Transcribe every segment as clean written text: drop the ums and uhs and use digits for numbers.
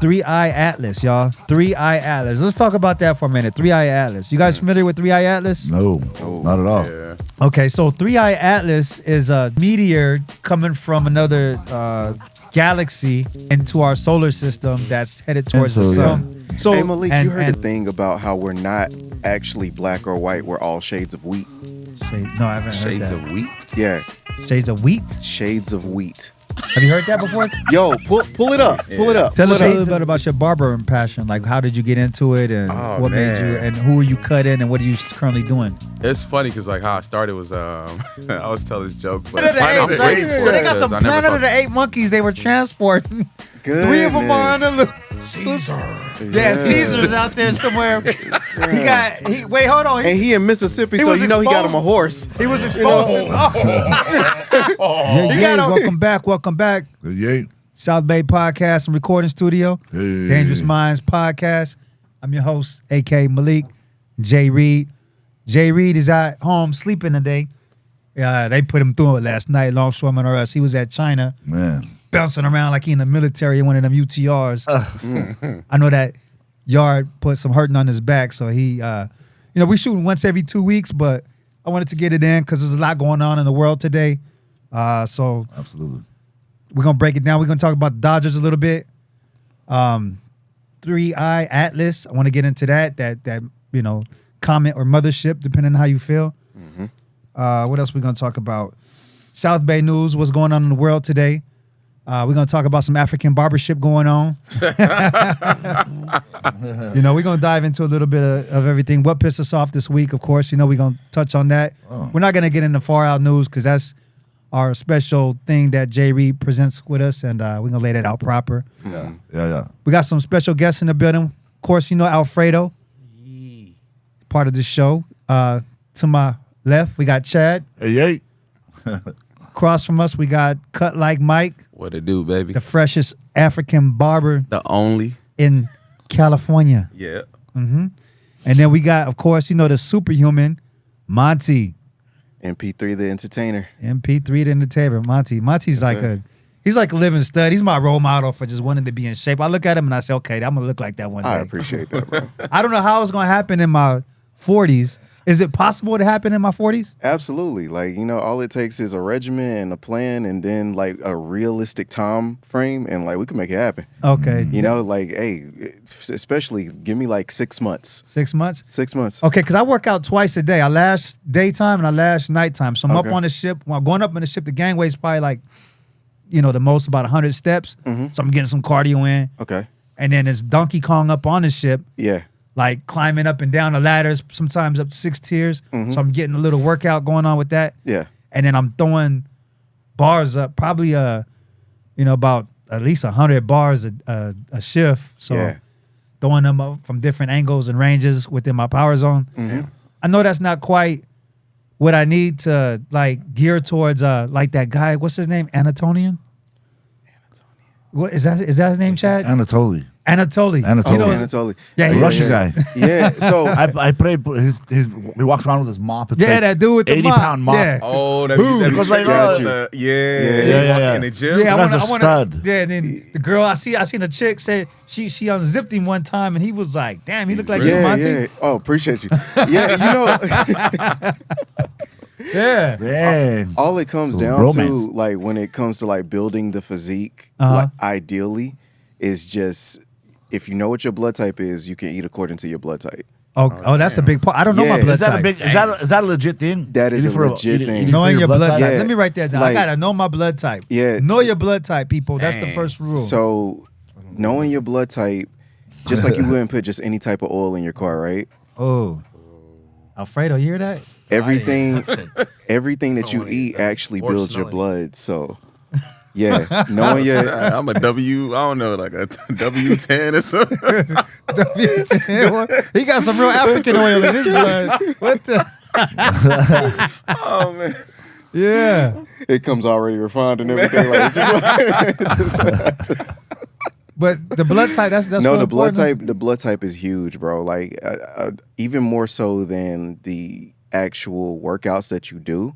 3-Eye Atlas, y'all. 3-Eye Atlas. Let's talk about that for a minute. 3-Eye Atlas. You guys familiar with 3-Eye Atlas? No, not at all. Yeah. Okay, so 3-Eye Atlas is a meteor coming from another galaxy into our solar system that's headed towards the sun. So, hey Malik, you heard the thing about how we're not actually black or white, we're all shades of wheat? No, I haven't heard Shades that. of wheat. Yeah. Shades of wheat? Shades of wheat. Have you heard that before? Yo, pull it up. Pull it up. Tell us a Pull it little up. bit about your barber passion. Like, how did you get into it, and what made you, and who are you cutting, and what are you currently doing? It's funny because like how I started was I always tell this joke, but Planet of the I'm Apes, grateful so they got some because I never Planet of thought- the 8 monkeys they were transporting. Goodness. 3 of them are on the loose. Yeah, Caesar's out there somewhere. Wait, hold on. And he in Mississippi, so was you know he got him a exposed. horse. He was exposed. Welcome back. Yay. South Bay Podcast and Recording Studio. Hey. Dangerous Minds Podcast. I'm your host, A.K. Malik, Jay Reed. Jay Reed is at home sleeping today. They put him through it last night, longshoreman or us. He was at China, Man. bouncing around like he in the military in one of them UTRs. I know that Yard put some hurting on his back, so he, we shoot once every 2 weeks, but I wanted to get it in because there's a lot going on in the world today. So Absolutely. we're going to break it down. We're going to talk about the Dodgers a little bit. 3-Eye Atlas. I want to get into that comment or mothership, depending on how you feel. What else we going to talk about? South Bay news, what's going on in the world today. We're going to talk about some African barbership going on. We're going to dive into a little bit of everything. What pissed us off this week, of course. We're going to touch on that. Oh. We're not going to get into far out news because that's our special thing that Jay Reed presents with us, and we're going to lay that out proper. Yeah. We got some special guests in the building. Of course, Alfredo, part of the show. To my left, we got Chad. Hey, yay. Across from us, we got Cut Like Mike, What it do, baby? the freshest African barber The only. in California. Yeah. And then we got, of course, the superhuman, Monte. MP3 the entertainer. MP3 the entertainer, Monte. Monte's he's like a living stud. He's my role model for just wanting to be in shape. I look at him and I say, okay, I'm going to look like that one day. I appreciate that, bro. I don't know how it's going to happen in my 40s. Is it possible to happen in my 40s? Absolutely. All it takes is a regimen and a plan and then like a realistic time frame and we can make it happen. Okay. Hey, especially give me 6 months. 6 months? 6 months. Okay, because I work out twice a day. I lash daytime and I lash nighttime. So I'm up Okay. on the ship. When I'm going up on the ship, the gangway is probably the most about 100 steps. So I'm getting some cardio in. Okay. And then there's Donkey Kong up on the ship, Yeah. climbing up and down the ladders, sometimes up 6 tiers. So I'm getting a little workout going on with that. Yeah. And then I'm throwing bars up, probably about at least 100 bars a shift. So Yeah. throwing them up from different angles and ranges within my power zone. I know that's not quite what I need to gear towards that guy. What's his name? Anatolian? What is that his name, Chad? Anatoly. Anatoly. Anatoly. Yeah, The Russian guy. Yeah. So I pray he walks around with his mop. It's that dude with the 80-pound mop. Yeah. Oh, that Boom. be Because, straight like, out oh, the- yeah. Yeah. In the gym. Yeah, That's a stud. Yeah, and then the girl I seen a chick say she unzipped him one time, and he was like, "Damn, he looked like you, Monte." yeah. Oh, appreciate you. Yeah, Yeah. Man. all it comes down Romance. to, when it comes to building the physique, ideally, is just if you know what your blood type is, you can eat according to your blood type. Oh, that's a big part. I don't know my Yeah. blood Is that type. a big? Is that a legit thing? That is Eating a legit thing. eating Knowing for your blood type. Yeah. Let me write that down. I Like- gotta know my blood type. Yeah, Know it's- your blood type, people. That's the Dang. first rule. So, knowing your blood type, just like you wouldn't put just any type of oil in your car, right? Oh, Alfredo, you hear that? Everything that you wanna eat eat that. actually Or builds your smell it. blood. So, yeah, knowing your I'm a W. I don't know, like a W10 or something. He got some real African oil in his blood. What the? Oh man. Yeah. it comes already refined and everything. It's just But the blood type, that's no, real the blood important. type. The blood type is huge, bro. Even more so than the actual workouts that you do.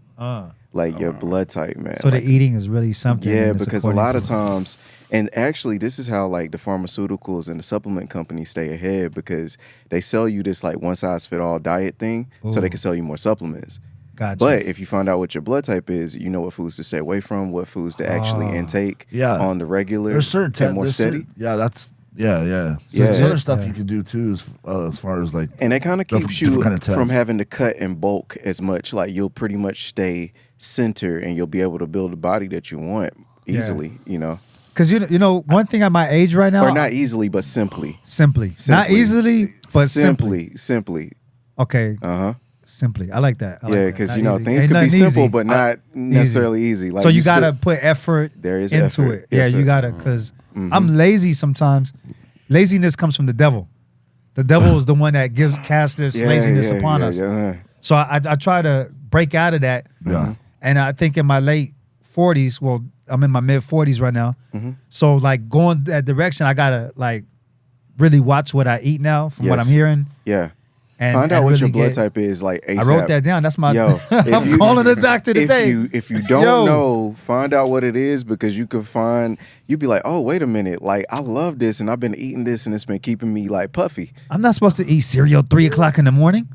like your blood type, man. So like, the eating is really something. yeah, and it's because a according lot to of times, and actually, this is how like the pharmaceuticals and the supplement companies stay ahead because they sell you this like one size fit all diet thing, so they Ooh. can sell you more supplements. Gotcha. But if you find out what your blood type is, you know what foods to stay away from, what foods to actually intake on the regular. There's certain and more steady. Yeah. Yeah. There's other stuff Yeah. you can do too, as far as like. And that kind of Different- keeps you different kind of tests. from having to cut in bulk as much. Like you'll pretty much stay centered and you'll be able to build a body that you want easily, you know. Because you know, one thing at my age right now, Or not easily, but simply. simply, not easily, but simply. Simply. Okay, Uh-huh. simply. I like that. I like Yeah, that. because Not you know easy. things Ain't could be nothing simple, easy. but not necessarily easy. Like So you still- gotta put effort There is into effort. it. Yes, Yeah, you sir. gotta, because I'm lazy sometimes. Laziness comes from the devil. The devil is the one that casts this laziness upon us. Yeah. So I try to break out of that. Yeah. And I think in my late 40s, well, I'm in my mid 40s right now. So like going that direction, I gotta like really watch what I eat now from what I'm Yes. hearing. Yeah. And Find out what really your blood get- type is like ASAP. I wrote that down. That's my. Yo, if I'm you- calling the doctor today. If you don't Yo. know, find out what it is because you could find you'd be like, oh wait a minute, like I love this and I've been eating this and it's been keeping me like puffy. I'm not supposed to eat cereal 3:00 in the morning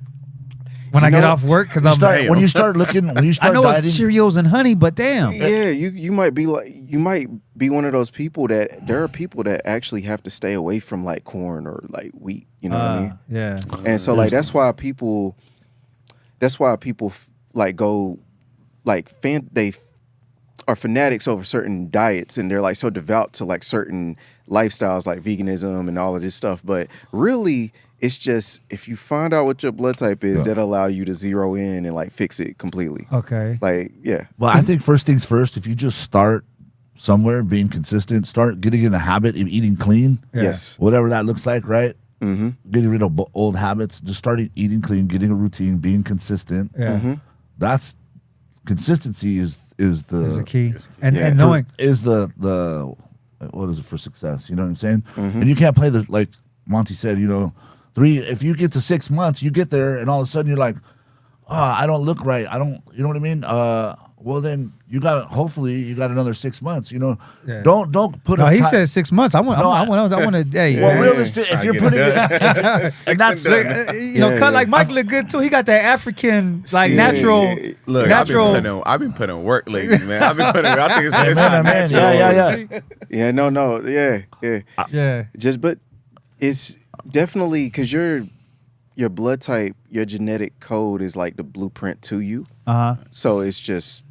when I You get know, off work because I'm. When you start looking, when you I start know dieting, it's Cheerios and honey, but damn. Yeah, you might be like you might be one of those people that there are people that actually have to stay away from like corn or like wheat. You know what I mean? Yeah. And so like that's why people like go like they are fanatics over certain diets and they're like so devout to like certain lifestyles like veganism and all of this stuff. But really it's just if you find out what your blood type is, that'll allow you to zero in and like fix it completely. Okay. Like, yeah. well, I think first things first. If you just start somewhere, being consistent, start getting in the habit of eating clean. Yeah. Yes. Whatever that looks like, right? Mm-hmm. Getting rid of old habits, just starting eating clean, getting a routine, being consistent. Yeah. That's consistency is the Is the key. And Yeah. and knowing. is the what is it for success? You know what I'm saying? And you can't play the like Monte said. You know, if you get to 6 months, you get there, and all of a sudden you're like, oh, I don't look right. I don't. You know what I mean? Well, then hopefully you got another 6 months. You know, Yeah. don't put. No, a he ti- said 6 months. I want. No, I want to. Hey, Well, man. realistic. If you're putting it, and that's You know, Yeah, cut yeah. like Mike look good too. He got that African, like Yeah, natural, yeah. Look, natural. I've been putting in work lately, man. I think it's man, not man. natural. Yeah. Yeah, no. Yeah. Yeah. But it's definitely because your blood type, your genetic code is like the blueprint to you. So it's just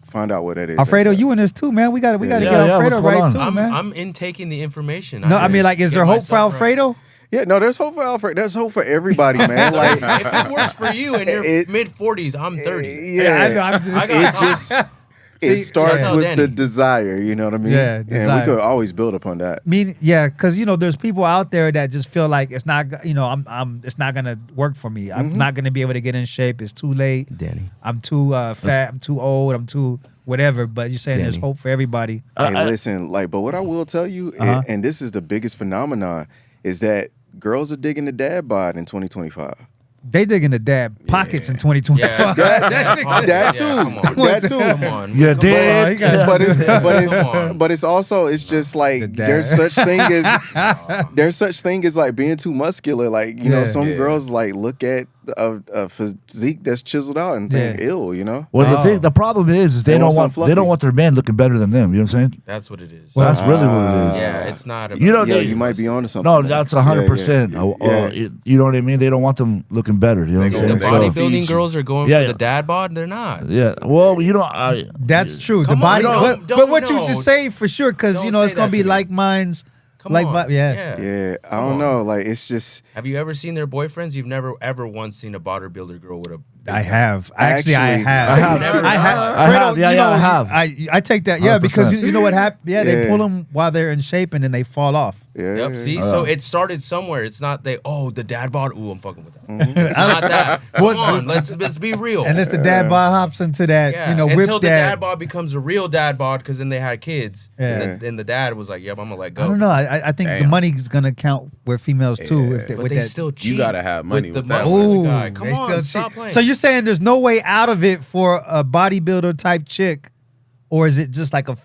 find out what that is. Alfredo, ASAP. you in this too, man. We got to Yeah, get yeah, Alfredo what's going right on? too, man. I'm intaking the information. No, I mean, like, is Get there hope for myself right. Alfredo? Yeah, no, there's hope for Alfredo. There's hope for everybody, man. Like, If it works for you in your It- mid 40s, I'm 30. yeah, I know. I'm just, I got it just it See, starts yeah. with Danny. the desire. You know what I mean? Yeah, And desire. we could always build upon that. yeah, because you know, there's people out there that just feel like it's not, you know, it's not gonna work for me. I'm not gonna be able to get in shape. It's too late. Danny. I'm too fat. I'm too old. I'm too whatever. But you're saying there's Danny. hope for everybody. Hey, listen, like, but what I will tell you, and this is the biggest phenomenon, is that girls are digging the dad bod in 2025. They digging the dad pockets in 2025. Yeah, That too. Come on. That too. Come on. Yeah, Come did. he got- But it's also it's just like The dad. there's such thing as like being too muscular. Like you know, Yeah. some girls like look at a physique that's chiseled out and think Yeah. ill. You know, Well, Oh. the problem is they They don't want want something they don't fluffy. want their man looking better than them. You know what I'm saying? That's what it is. Well, that's really what it is. yeah, it's not about You know, yeah, they- you might be onto something. No, man. that's Yeah, 100%. yeah. You know what I mean? They don't want them looking better. You know what I'm the saying? go So, body- bodybuilding girls are going Yeah, for yeah. the dad bod. They're not. yeah. Well, you know, That's true. The Come body, on, but don't what you know. just say for sure, because you Don't know say it's gonna that be to me. like minds, Come like on. yeah. Yeah, I Come don't on. know. Like it's just Have you ever seen their boyfriends? You've never ever once seen a bodybuilder girl with a. I have. Actually, I Actually, have. I have. I have. I Fredo, have. Yeah, you yeah, know, I have. I take that. Yeah, because 100%. you know what happened? Yeah, they Yeah. pull them while they're in shape and then they fall off. Yeah. Yep. See, Oh, so yeah. it started somewhere. It's not the the dad bod. Ooh, I'm fucking with that. It's not that. Come on, let's be real. Unless the dad bod hops into that, Yeah, you know, whip until the that. dad bod becomes a real dad bod, because then they had kids. Yeah. And then the dad was like, "Yep, I'm gonna let go." I don't know. I think the Damn. money's gonna count with females too. If they, But with they that. still cheat. You gotta have money with the with that. muscular Ooh, guy. Come they on, still stop cheat. playing. So you're saying there's no way out of it for a bodybuilder type chick, or is it just like a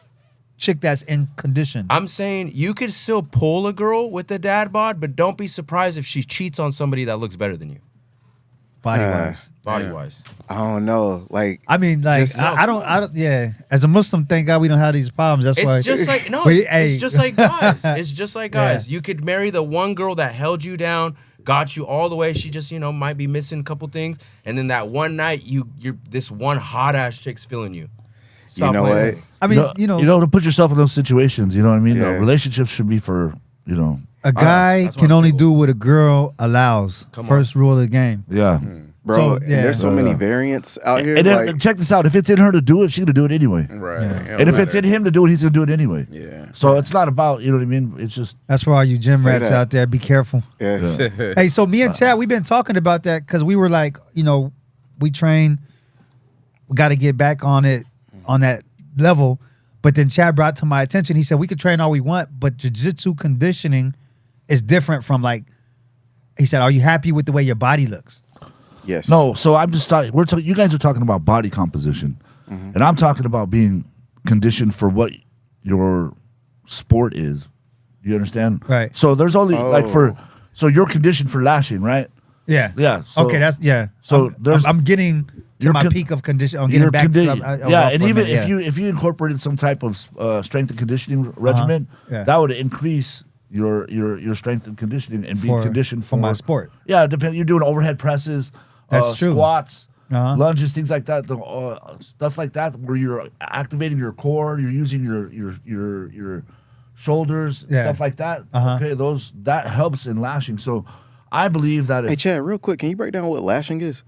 chick that's in condition? I'm saying you could still pull a girl with the dad bod, but don't be surprised if she cheats on somebody that looks better than you, Body wise. body Yeah. wise. I don't know. Like, I mean, like Just- I don't. Yeah, as a Muslim, thank God we don't have these problems. That's why. It's just like no, We- it's hey. just like guys. It's just like guys. Yeah. You could marry the one girl that held you down, got you all the way. She just might be missing a couple things, and then that one night you're this one hot ass chick's feeling you. Stop know playing. what? I mean, you know, to put yourself in those situations. You know what I mean? Yeah. Relationships should be for a guy that's why can I'm only single. do what a girl allows. Come on. First rule of the game. yeah. bro, So, and yeah. there's so many variants out here. And then like, check this out: if it's in her to do it, she's gonna do it anyway. Right. Yeah. It And don't if it's matter. in him to do it, he's gonna do it anyway. Yeah. So it's not about what I mean. It's just That's for all you gym Say rats that. out there. Be careful. yeah. Hey, so me and Chad, we've been talking about that because we were like, we train. We got to get back on it on that level. But then Chad brought to my attention. He said we could train all we want, but jiu-jitsu conditioning is different from like. He said, "Are you happy with the way your body looks?" Yes. no. So I'm just talking. You guys are talking about body composition, and I'm talking about being conditioned for what your sport is. You understand? Right. So there's only Oh. so you're conditioned for lashing, right? Yeah. Yeah, so- okay. That's yeah. so there's- I'm getting to You're my con- peak of condition. I'm getting You're back. condi- I was yeah, off and for a even minute, if you incorporated some type of strength and conditioning regimen, Yeah. that would increase your strength and conditioning and be For- conditioned for my sport. Yeah, depend. You're doing overhead presses, That's true. squats, Uh-huh. lunges, things like that. Stuff like that, where you're activating your core, you're using your shoulders, Yeah. stuff like that. Uh-huh. Okay, that helps in lashing. So I believe that Hey, Chad, real quick, can you break down what lashing is?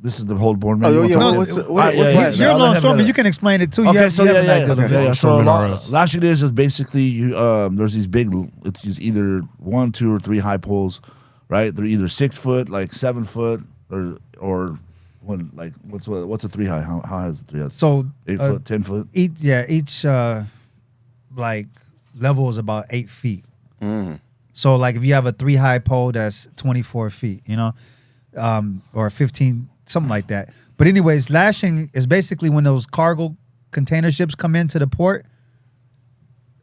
this is the whole board. Oh, yeah. No, What's yeah, lashing? yeah. You're a I'll let long him swimmer. know. You can explain it too. Okay, you have, so you have yeah, an idea a little bit. So Longshoremen are us. lashing is basically there's these big. It's just either 1, 2, or 3 high poles, right? They're either 6 foot, like 7 foot, or one like what's a 3 high? How high is a 3 high? So 8 foot, 10 foot. each like level is about 8 feet. So like if you have a 3 high pole, that's 24 feet, or 15, something like that. But anyways, lashing is basically when those cargo container ships come into the port,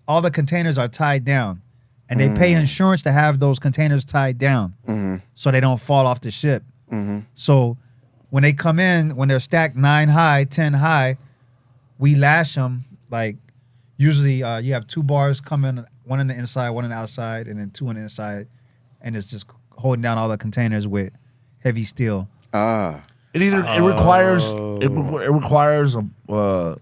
all the containers are tied down, and they pay insurance to have those containers tied down so they don't fall off the ship. So when they come in, when they're stacked 9 high, 10 high, we lash them like usually you have 2 bars coming, one on the inside, one on the outside, and then 2 on the inside, and it's just holding down all the containers with heavy steel. It requires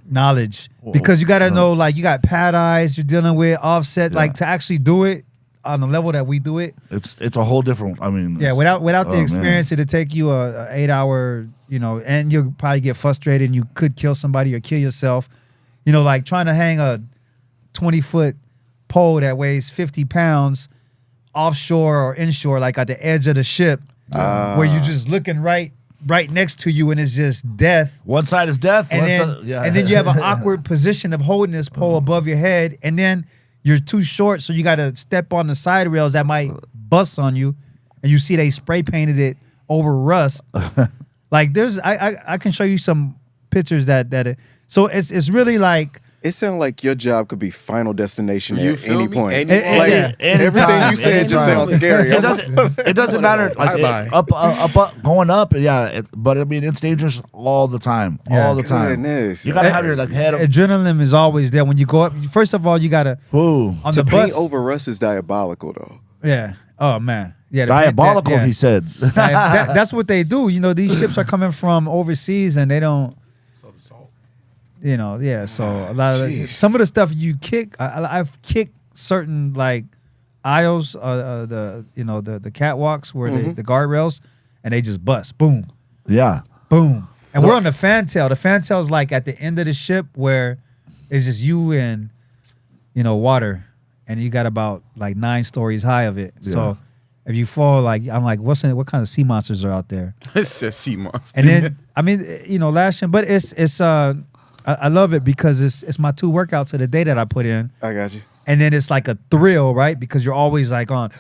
Knowledge, because you got to know, like, you got pad eyes you're dealing with, offset, like to actually do it on the level that we do it. it's a whole different. I mean, Yeah, it's- without the oh, experience, it'll take you a 8-hour, and you'll probably get frustrated and you could kill somebody or kill yourself. Like trying to hang a 20-foot pole that weighs 50 pounds offshore or inshore, like at the edge of the ship, where you're just looking right next to you and it's just death. One side is death, And then you have an awkward position of holding this pole above your head, and then you're too short, so you got to step on the side rails that might bust on you, and you see they spray painted it over rust. Like I can show you some pictures so it's really like It sounds like your job could be Final Destination You at feel any me? point. Any- Like, yeah. everything you said just Anytime. sounds scary. It doesn't matter. Like Bye-bye. up, going up. Yeah, but I mean, it's dangerous all the time. Yeah. All the time. Goodness. You gotta have your head up. adrenaline is always there when you go up. First of all, you gotta Whoa. on to the paint bus. over rust is diabolical, though. Yeah. Oh man. Yeah. Diabolical, yeah. he said. That's what they do. These ships are coming from overseas and they don't. So the salt. Yeah. So a lot of Jeez. some of the stuff you kick, I've kicked certain like aisles, the catwalks where the guardrails, and they just bust, boom, Yeah. boom, and we're on the fantail. The fantail is like at the end of the ship where it's just you and water, and you got about like 9 stories high of it. Yeah. So if you fall, like I'm like, what kind of sea monsters are out there? It says sea monster. And then I mean, last year, but it's I love it because it's my 2 workouts of the day that I put in, I got you. and then it's like a thrill, right? Because you're always like on,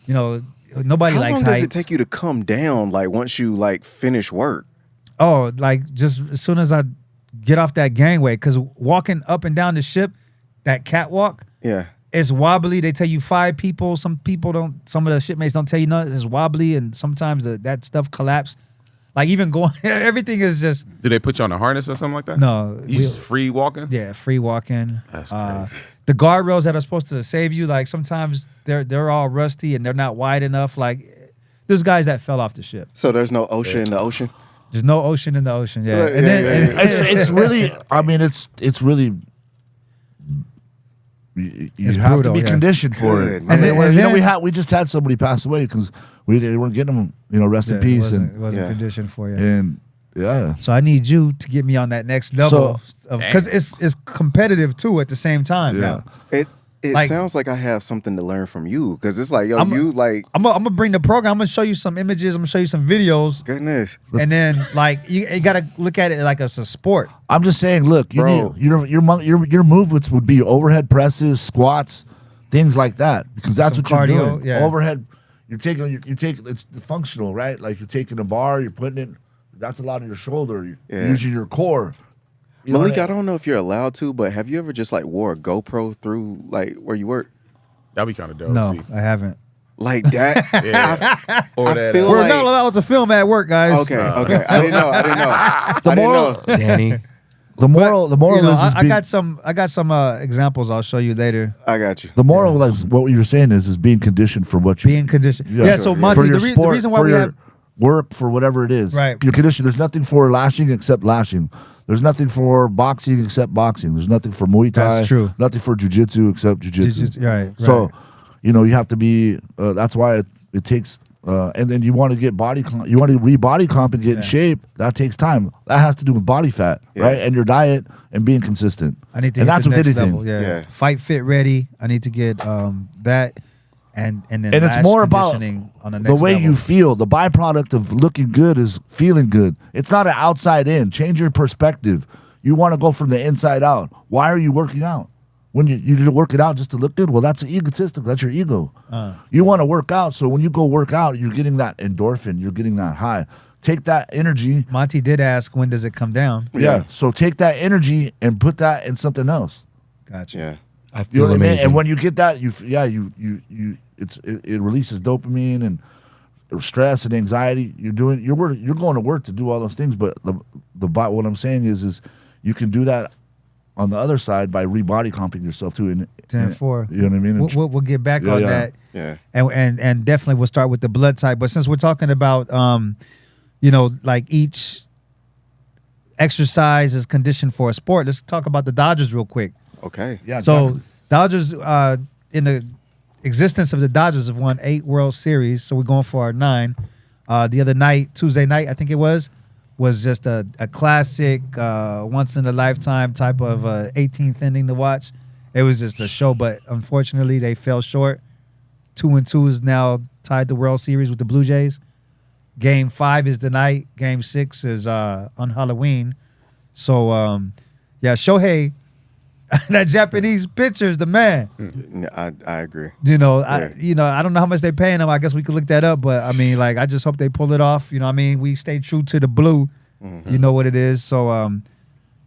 nobody How likes long heights. does it take you to come down? Like once you like finish work? Oh, like just as soon as I get off that gangway, because walking up and down the ship, that catwalk, Yeah. it's wobbly. They tell you 5 people. Some people don't. Some of the shipmates don't tell you nothing. It's wobbly, and sometimes that stuff collapse. Like even going, everything is just Do they put you on a harness or something like that? no. You just free walking? Yeah, free walking. That's crazy. The guardrails that are supposed to save you, like sometimes they're all rusty and they're not wide enough. Like there's guys that fell off the ship. So there's no ocean in the ocean? There's no ocean in the ocean. Yeah, Yeah, and then yeah, and- It's really. I mean, it's really. You It's have brutal, to be yeah. conditioned for it. Good, I mean, man. And then- we just had somebody pass away because they weren't getting them. Rest yeah, in peace, it wasn't Yeah. conditioned for you. and yeah. So I need you to get me on that next level because it's competitive too at the same time. Yeah. Yeah. It Like- sounds like I have something to learn from you because it's like, yo, I'm you like, I'm gonna bring the program. I'm gonna show you some images. I'm gonna show you some videos, goodness. and then like you gotta look at it like it's a sport. I'm just saying. Look, you Bro. need your movements would be overhead presses, squats, things like that because that's Some what you're cardio, doing. yeah. Overhead. You're taking it's functional, right? Like you're taking a bar, you're putting it. That's a lot of your shoulder. You're Yeah. using your core. You know Malik, what I don't know if you're allowed to, but have you ever just like wore a GoPro through like where you work? That'd be kind of dope. No, See? I haven't. Like that? Yeah. Or I that. feel We're like- not allowed to film at work, guys. Okay, okay. I didn't know. The I moral, didn't know. Danny. the moral You know, is I got some examples I'll show you later. I got you. the moral, like what you're saying is being conditioned for what you Being conditioned. Yeah. So Monte, for your the sport, reason why for we your have work, for whatever it is, Right. You're conditioned. There's nothing for lashing except lashing. There's nothing for boxing except boxing. There's nothing for Muay Thai. That's true. Nothing for jiu-jitsu except jiu-jitsu. Jiu-jitsu, right, So, right. you have to be. That's why it takes. And then you want to get you want to re-body comp and get in shape. That takes time. That has to do with body fat, Yeah. right? And your diet and being consistent. I need to and hit that's the with next anything. level. Yeah. Yeah. Fight fit ready. I need to get that and then And it's lash more about conditioning on the the next way level. you feel. The byproduct of looking good is feeling good. It's not an outside in. Change your perspective. You want to go from the inside out. Why are you working out? When you just work it out just to look good, well, that's egotistic. That's your ego. You want to work out, so when you go work out, you're getting that endorphin. You're getting that high. Take that energy. Monty did ask, when does it come down? Yeah. So take that energy and put that in something else. Gotcha. Yeah. I You feel know what I mean? amazing. And when you get that, it releases dopamine and stress and anxiety. You're going to work to do all those things, but what I'm saying is you can do that on the other side by rebody comping yourself too. And 10-4. You know what I mean? We'll get back Yeah, on yeah. that. Yeah. And definitely we'll start with the blood type. But since we're talking about like each exercise is conditioned for a sport, let's talk about the Dodgers real quick. Okay. Yeah. So exactly. Dodgers, in the existence of the Dodgers, have won 8 World Series. So we're going for our 9. The other night, Tuesday night, I think it was just a classic, once in a lifetime type of 18th inning to watch. It was just a show, but unfortunately they fell short. 2-2 is now tied the World Series with the Blue Jays. Game 5 is tonight. Game 6 is on Halloween. So Shohei, that Japanese pitcher is the man. I agree. I don't know how much they paying him. I guess we could look that up, but I mean, like, I just hope they pull it off. We stay true to the blue. You know what it is. So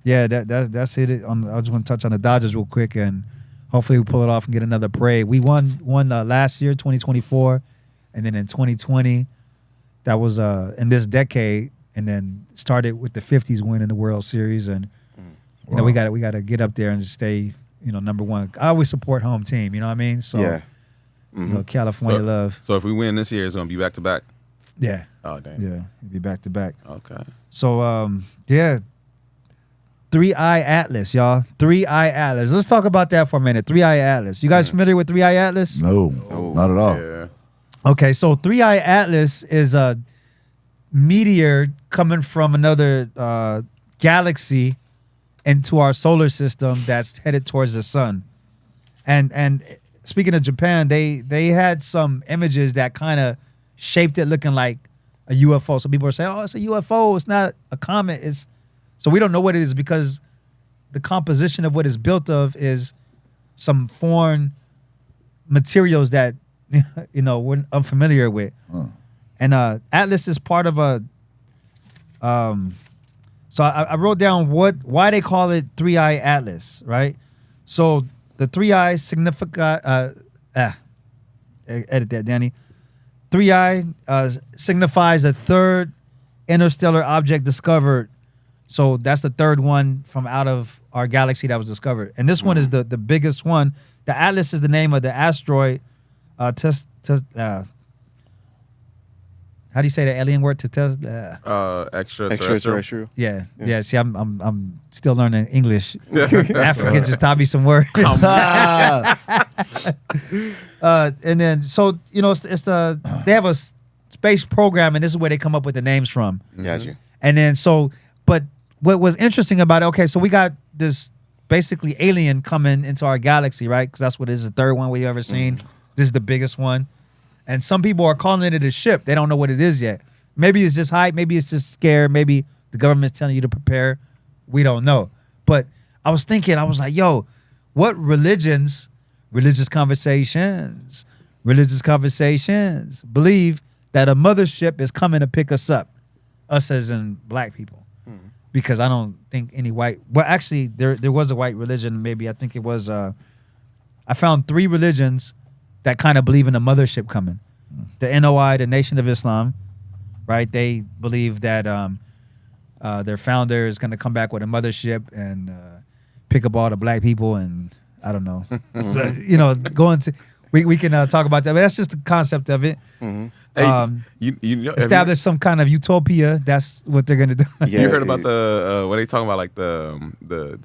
that's it. I just want to touch on the Dodgers real quick, and hopefully we pull it off and get another parade. We won last year, 2024, and then in 2020, that was in this decade, and then started with the 50s winning the World Series, and we got to get up there and just stay number one. I always support home team. You know what I mean? So Yeah. California love. So if we win this year, it's gonna be back to back. Yeah, Oh damn. yeah, it'd be back to back. Okay. So 3-Eye Atlas, y'all. 3-Eye Atlas. Let's talk about that for a minute. 3-Eye Atlas. You guys familiar with 3-Eye Atlas? No, not at all. Yeah. Okay, so 3-Eye Atlas is a meteor coming from another galaxy into our solar system that's headed towards the sun. And speaking of Japan, they had some images that kind of shaped it looking like a UFO. So people are saying, "Oh, it's a UFO. It's not a comet." So we don't know what it is because the composition of what it's built of is some foreign materials that we're unfamiliar with. And Atlas is part of a. So I wrote down why they call it 3-Eye Atlas, right? So the 3-Eye edit that, Danny. 3-Eye signifies a third interstellar object discovered. So that's the third one from out of our galaxy that was discovered. And this one is the biggest one. The Atlas is the name of the asteroid. How do you say the alien word? Extraterrestrial. Yeah. See, I'm still learning English. Africa just taught me some words. And then so it's they have a space program, and this is where they come up with the names from. Gotcha. And then but what was interesting about it? Okay, so we got this basically alien coming into our galaxy, right? Because that's what it is, the third one we've ever seen. This is the biggest one. And some people are calling it a ship. They don't know what it is yet. Maybe it's just hype. Maybe it's just scared. Maybe the government's telling you to prepare. We don't know. But I was thinking, I was like, yo, what religious conversations believe that a mothership is coming to pick us up, us as in black people? Because I don't think any white, well, actually, there was a white religion. Maybe I think it was, I found 3 religions that kind of believe in a mothership coming. The NOI, the Nation of Islam, right? They believe that their founder is going to come back with a mothership and pick up all the black people, and I don't know. Going to we can talk about that, but that's just the concept of it. Hey, Establish some kind of utopia. That's what they're gonna do. Yeah, you heard about the what they talking about, like the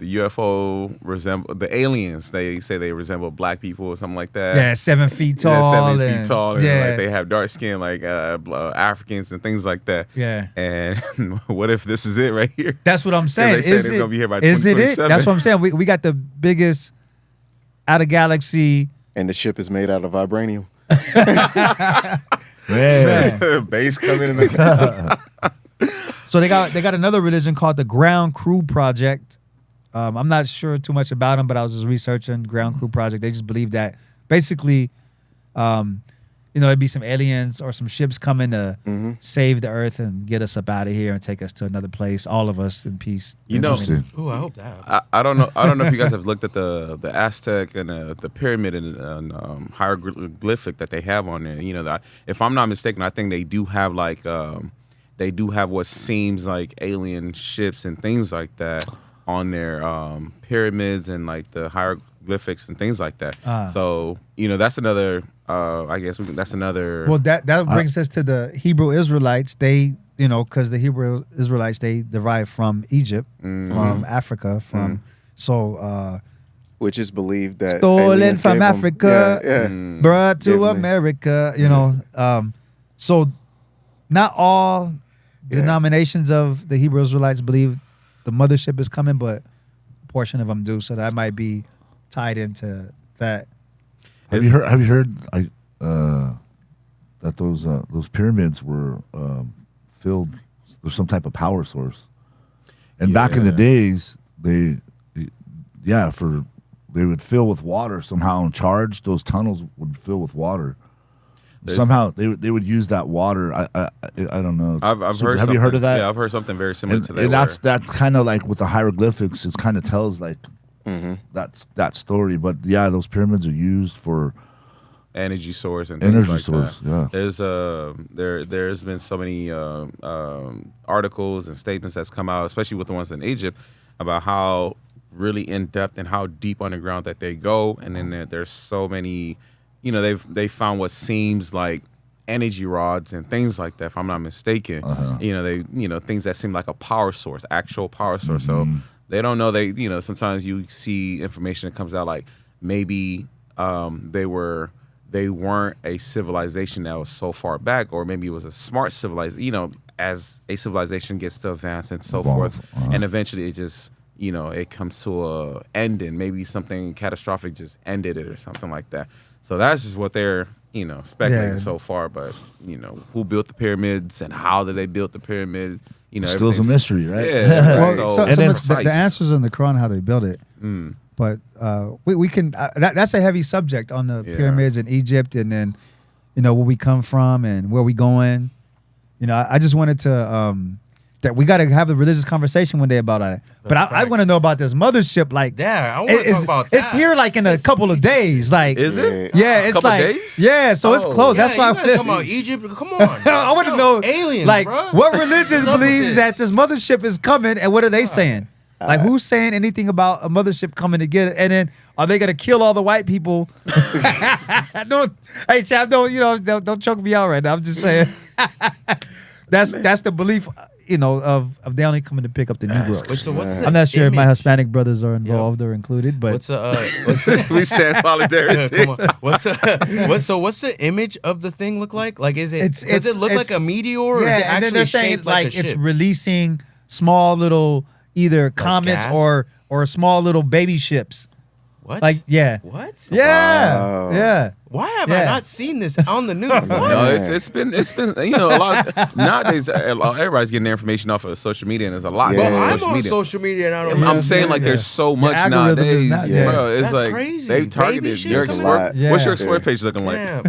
UFO resemble the aliens? They say they resemble black people or something like that. Yeah, 7 feet tall. Yeah, 7 feet tall. And yeah, like they have dark skin, like Africans and things like that. Yeah. And what if this is it right here? That's what I'm saying. They say they're gonna be here by is it? 2027. That's what I'm saying. We got the biggest out of galaxy. And the ship is made out of vibranium. Man. Base coming in the So they got another religion called the Ground Crew Project. I'm not sure too much about them, but I was just researching Ground Crew Project. They just believe that basically, there'd be some aliens or some ships coming to save the Earth and get us up out of here and take us to another place. All of us in peace. Ooh, I hope that happens. I don't know. I don't know if you guys have looked at the Aztec and the pyramid and hieroglyphic that they have on there. That if I'm not mistaken, I think they do have like what seems like alien ships and things like that on their pyramids and like the hieroglyphics and things like that. So that's another. I guess that's another. Well, that brings us to the Hebrew Israelites. They, because the Hebrew Israelites, they derive from Egypt, from Africa, Which is believed that stolen aliens from gave them- Africa, brought Gave to them- America. So not all denominations of the Hebrew Israelites believe the mothership is coming, but a portion of them do. So that might be tied into that. Have you heard that those pyramids were filled with some type of power source? And back in the days, they would fill with water somehow and charge. Those tunnels would fill with water. Somehow they would use that water. I don't know. I've heard. Have you heard of that? Yeah, I've heard something very similar to that. And that's kind of like with the hieroglyphics. It kind of tells like that story. But yeah, those pyramids are used for energy source and things like that. Yeah. There's been so many articles and statements that's come out, especially with the ones in Egypt, about how really in depth and how deep underground that they go, and then there's so many. They found what seems like energy rods and things like that, if I'm not mistaken. Things that seem like a power source, actual power source. So they don't know. Sometimes you see information that comes out like maybe they weren't a civilization that was so far back, or maybe it was a smart civilization. As a civilization gets to advance and so forth, and eventually it just it comes to a end, and maybe something catastrophic just ended it or something like that. So that's just what they're, speculating Yeah. so far. But, who built the pyramids and how did they build the pyramids? Still a everything's- mystery, right? Yeah. Well, so, and then- the answers in the Quran how they built it. But we can that's a heavy subject on the Yeah. pyramids in Egypt, and then where we come from and where we going. I just wanted to that we got to have a religious conversation one day about it. But I want to know about this mothership. Like, Yeah, I want to talk about that. it's here like in a couple of days. Like, is it? yeah, it's Couple like days? yeah, so it's Oh. close. Yeah, That's why you guys talking about Egypt. Come on. I want to know aliens, like bro. what religion What's up with believes that this mothership is coming, and what are they saying? Like, who's saying anything about a mothership coming to get it? And then are they gonna kill all the white people? Hey, chap, don't choke me out right now. I'm just saying. That's the belief, of they only coming to pick up the Negroes. Wait, so what's the I'm not sure if my image? Hispanic brothers are involved or included, but What's the We stand solidarity. come on. What's the image of the thing look like? Like, does it look like a meteor? Or is it and actually then they're saying shaped like a it's ship? releasing small little either comets gas? or small little baby ships. What? Like, yeah. What? Yeah. Wow. Yeah. Why have Yeah. I not seen this on the news? No, What? it's been a lot nowadays. Everybody's getting their information off of social media, and there's a lot. Yeah. going Well, on I'm social on media. social media and I don't. I'm Yeah, saying like yeah. there's so The much algorithm is nowadays. not- yeah. Bro, it's That's like crazy. they've Baby targeted shit your or There's a explore. lot. Yeah. What's your explore page looking like? Damn.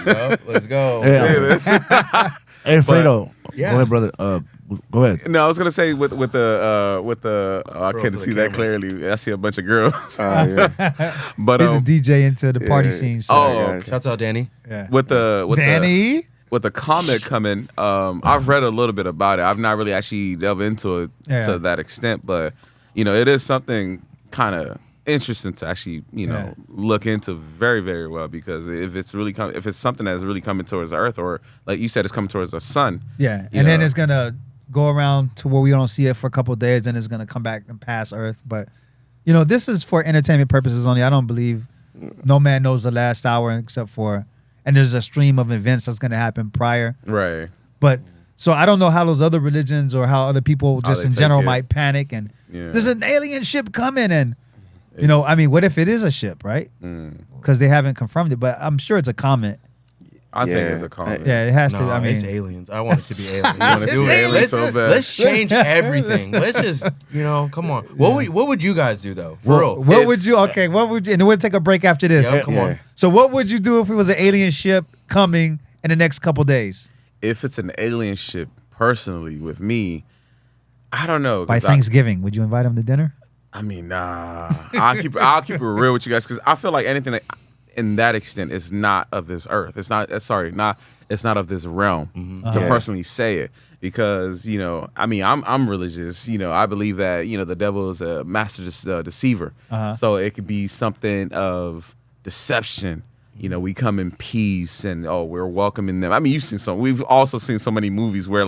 Yup, let's go. Hey, Alfredo. Yeah. Go ahead, brother. Go ahead. No, I was gonna say with the I Bro, can't for the see that camera. clearly. I see a bunch of girls, Yeah. but He's a DJ into the party Yeah. scene. So. Oh, okay. Shouts out, Danny. Yeah. with the Danny? with the comet coming, I've read a little bit about it. I've not really actually delved into it Yeah. to that extent, but it is something kind of interesting to actually Yeah. look into very, very well, because if it's something that's really coming towards the earth, or like you said, it's coming towards the sun. Yeah. you And then know. it's going to go around to where we don't see it for a couple of days, then it's going to come back and pass Earth. But, this is for entertainment purposes only. I don't believe no man knows the last hour except for, and there's a stream of events that's going to happen prior. Right. But so I don't know how those other religions or how other people just they in take general it. might panic and Yeah. there's an alien ship coming and what if it is a ship, right? Because they haven't confirmed it, but I'm sure it's a comet. I think Yeah. it's a comet. Yeah, it has to. No, I mean, it's aliens. I want it to be aliens. wanna do Let's- aliens so bad. Let's change everything. Let's just, come on. What would you guys do though? For real. what If- would you? Okay, what would you? And we'll take a break after this. Yeah, come Yeah. on. So, what would you do if it was an alien ship coming in the next couple days If it's an alien ship, personally, with me, I don't know. by 'cause Thanksgiving? Would you invite them to dinner? I mean, nah. I'll keep it real with you guys, because I feel like anything that, in that extent, is not of this earth. It's not. It's not of this realm to Yeah. personally say it, because I'm religious. I believe that the devil is a master deceiver. So it could be something of deception. We come in peace and we're welcoming them. I mean, we've also seen so many movies where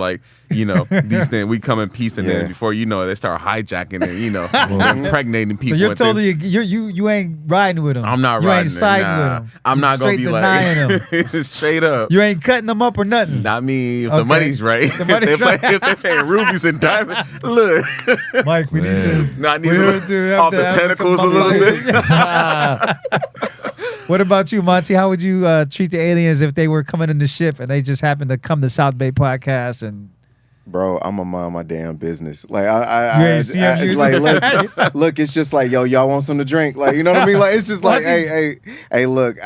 these things, we come in peace and Yeah. then before you know it, they start hijacking and impregnating So people. you're and things. totally you ain't riding with them. I'm not you riding ain't it, siding nah. with them. I'm not gonna straight be denying like them. straight up. You ain't cutting them up or nothing. Not me. If Okay. the money's right. The money's if, right. if they're paying rubies and diamonds, look. Mike, we need to. Not we need need to have off to the have tentacles a some little money. bit. What about you, Monte? How would you treat the aliens if they were coming in the ship and they just happened to come to South Bay Podcast and? Bro, I'm gonna mind my damn business. Like You ain't see him use it? look, it's just like, yo, y'all want something to drink? Like, you know what I mean? Like, it's just like, hey, look,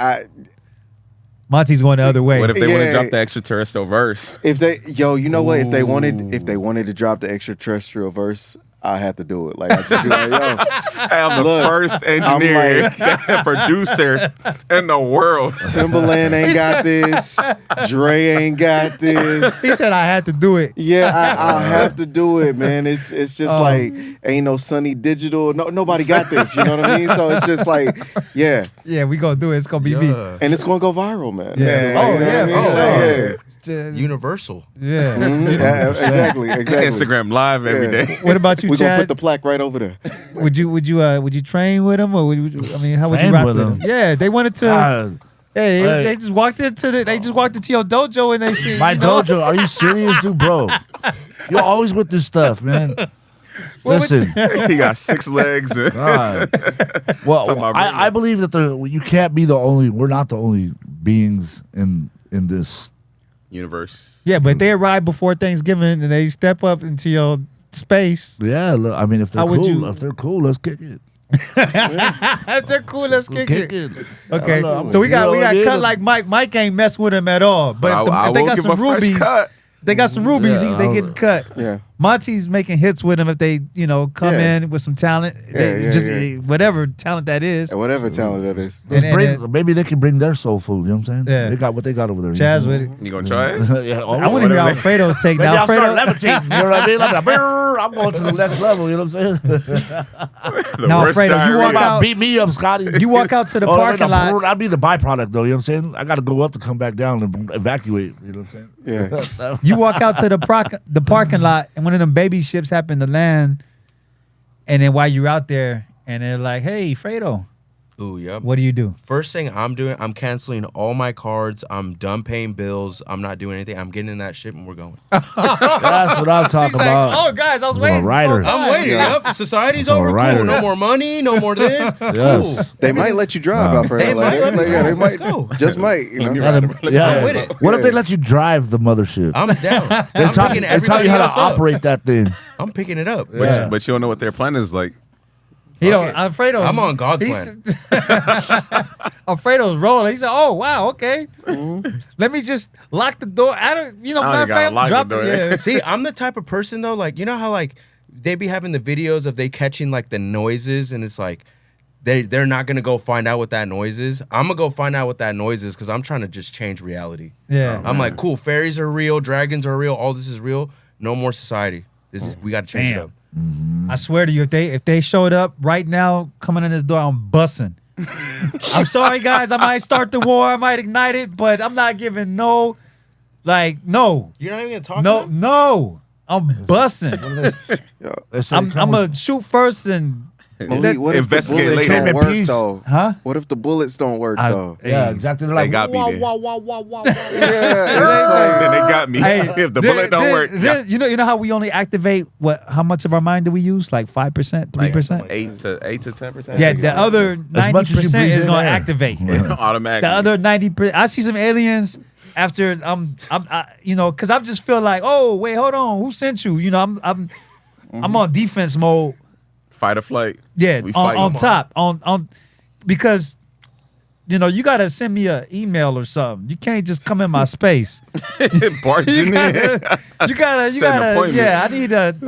Monty's going the other way. What if they want to Yeah. drop the extraterrestrial verse? if they, you know what? If they wanted to drop the extraterrestrial verse, I had to do it. Like, I just be like, yo, Hey, I'm the Look, first engineer, producer in the world. Timberland ain't got this, Dre ain't got this. He said I had to do it. Yeah, I have to do it, man. It's just like ain't no Sunny Digital. Nobody got this. You know what I mean? So it's just like, yeah, Yeah, we gonna do it. It's gonna be me. Yeah. and it's gonna go viral, man. Yeah. Like, Oh, you know yeah, what I mean? for Like, sure. yeah. Universal. Yeah. Mhm. Yeah, exactly. Instagram live every Yeah. day. What about you, We're gonna Chad? put the plaque right over there. Would you train with them or would you, I mean, how would you Train rock with with them? them? Yeah, they wanted to. God, Hey, Hey. they just walked into your dojo and they see my dojo. Are you serious, dude, bro? You're always with this stuff, man. Listen, He got 6 legs. God. Talking Well, about I believe that you can't be the only. We're not the only beings in this. Universe. Yeah, but they arrive before Thanksgiving and they step up into your space. Yeah, look, I mean, if they're How would cool, you- if they're cool, let's kick it. If they're cool, let's kick it. Okay, I don't know. so we You know got what I mean? cut like Mike. Mike ain't mess with him at all. But I if they will got give some a fresh rubies, cut. they got some rubies. Yeah, they getting cut. Yeah. Monty's making hits with him if they, come Yeah. in with some talent. Whatever talent that is. And whatever talent that is. Maybe they can bring their soul food. You know what I'm saying? Yeah. They got what they got over there. Chaz with it. You gonna try it? Yeah, I want to hear Alfredo's take. Maybe Now, I'll start Alfredo, levitating. You know what I mean? I'm, like, "Brrr," I'm going to the next level. You know what I'm saying? The Now, worst Alfredo, you diarrhea. walk out- Beat me up, Scotty. you walk out to the Oh, parking lot. I'd be the byproduct, though. You know what I'm saying? I got to go up to come back down and evacuate. You know what I'm saying? Yeah. You walk out to the parking lot, and one of them baby ships happen to land. And then while you're out there, and they're like, "Hey, Fredo, Ooh, yep. what do you do?" First thing I'm doing, I'm canceling all my cards. I'm done paying bills. I'm not doing anything. I'm getting in that ship and we're going. That's what I'm talking He's like, about. "Oh, guys, I was I'm a waiting. writer. I'm waiting. Yep. Society's I'm a over. writer. Cool. No more money. No more this. Cool. Yes. They might let you drive, Alfredo. They Like, might let me yeah, they go. Let's might. go. Just might, you know. Yeah. with it. What if they let you drive the mothership? I'm down. They I'm picking tell everybody you how else to up. operate that thing. I'm picking it up. Yeah. But you don't know what their plan is like. Alfredo. I'm on God's Alfredo's rolling. He said, "Oh wow, okay. Let me just lock the door. I don't, matter of gotta fact, lock drop the door. it. Yeah. See, I'm the type of person though, like, you know how like they be having the videos of they catching like the noises and it's like they're not gonna go find out what that noise is. I'm gonna go find out what that noise is because I'm trying to just change reality. Yeah. I'm like, cool, fairies are real, dragons are real, all this is real. No more society. We gotta change it Damn. up. I swear to you, if they showed up right now, coming in this door, I'm bussing. I'm sorry, guys. I might start the war. I might ignite it, but I'm not giving no. You're not even gonna talk to them? No. I'm bussing. I'm gonna shoot first and. Malik, what if the Investigate bullets later. don't In work peace. though? Huh? What if the bullets don't work though? Yeah, exactly. They're like, got me wah, there. wah, wah, wah, wah, wah. Then they got me. Hey, If the bullet don't work, yeah. You know how we only activate how much of our mind do we use? Like 5%, 3%? 8 to 10%. Yeah, the other much as you 90% breathe is in gonna air. activate. Automatically. The other 90%. I see some aliens after because I just feel like, oh wait, hold on, who sent you? I'm on defense mode. Fight or flight. Yeah, We fight. on top on because you gotta send me an email or something. You can't just come in my space. Barging You gotta, in. you gotta, Set an appointment. yeah.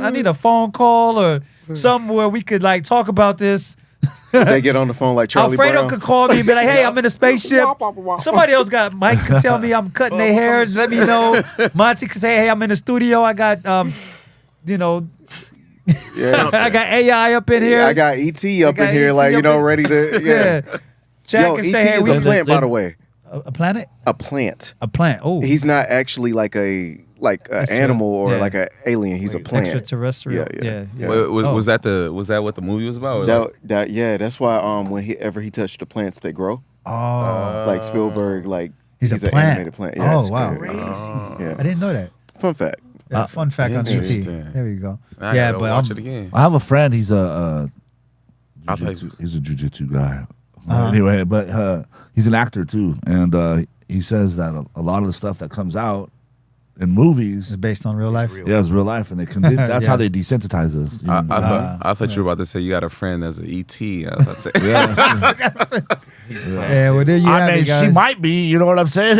I need a phone call or something where we could like talk about this. They get on the phone like Charlie Alfredo Brown. could call me and be like, "Hey, I'm in a spaceship." Somebody else Mike could tell me I'm cutting their hair. Let me know. Monte could say, "Hey, I'm in the studio. I got Yeah. I got AI up in here. I got ET up got in here, ET like, up in- ready to, yeah. Chad Yo, can ET say, "Hey, is we a plant, by the way. a planet, A plant. a plant. Oh, He's not actually like an animal or yeah. like an alien. He's a plant. extraterrestrial. Yeah. Yeah. Was that what the movie was about? That's why whenever he touched the plants, they grow. Like Spielberg, like He's a an plant. animated plant. Yeah, Oh, it's wow. good. I Yeah. didn't know that. Fun fact. Yeah, fun fact on ET. interesting. There we go. I Yeah, gotta but watch it again. I have a friend. He's a I thought he's a jujitsu guy. Anyway, but he's an actor too, and he says that a lot of the stuff that comes out in movies, It's based on real life. yeah, is real life, and that's Yeah. how they desensitize us. You know what I'm saying? I thought you were about to say you got a friend that's an ET. I was about to say, Yeah, well, there you have I mean, it, guys. she might be. You know what I'm saying?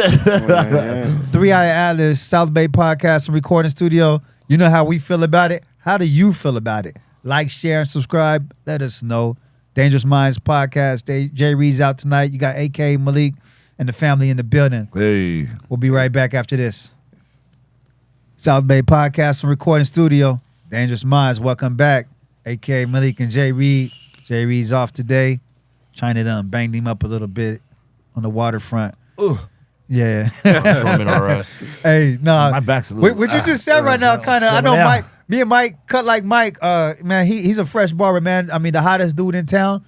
Three Eye Atlas, South Bay Podcast and Recording Studio. You know how we feel about it. How do you feel about it? Like, share, and subscribe. Let us know. Dangerous Minds Podcast. Jay Reed's out tonight. You got AK, Malik, and the family in the building. Hey, We'll be right back after this. South Bay Podcast and Recording Studio. Dangerous Minds, welcome back. AK, Malik, and Jay Reed. Jay Reed's off today. China done banged him up a little bit on the waterfront. Yeah. Roman RS. Hey, nah. my back's a little. What you just said right now, kind of. I know Seven Mike. Me and Mike cut like Mike. Man, he's a fresh barber, man. I mean, the hottest dude in town.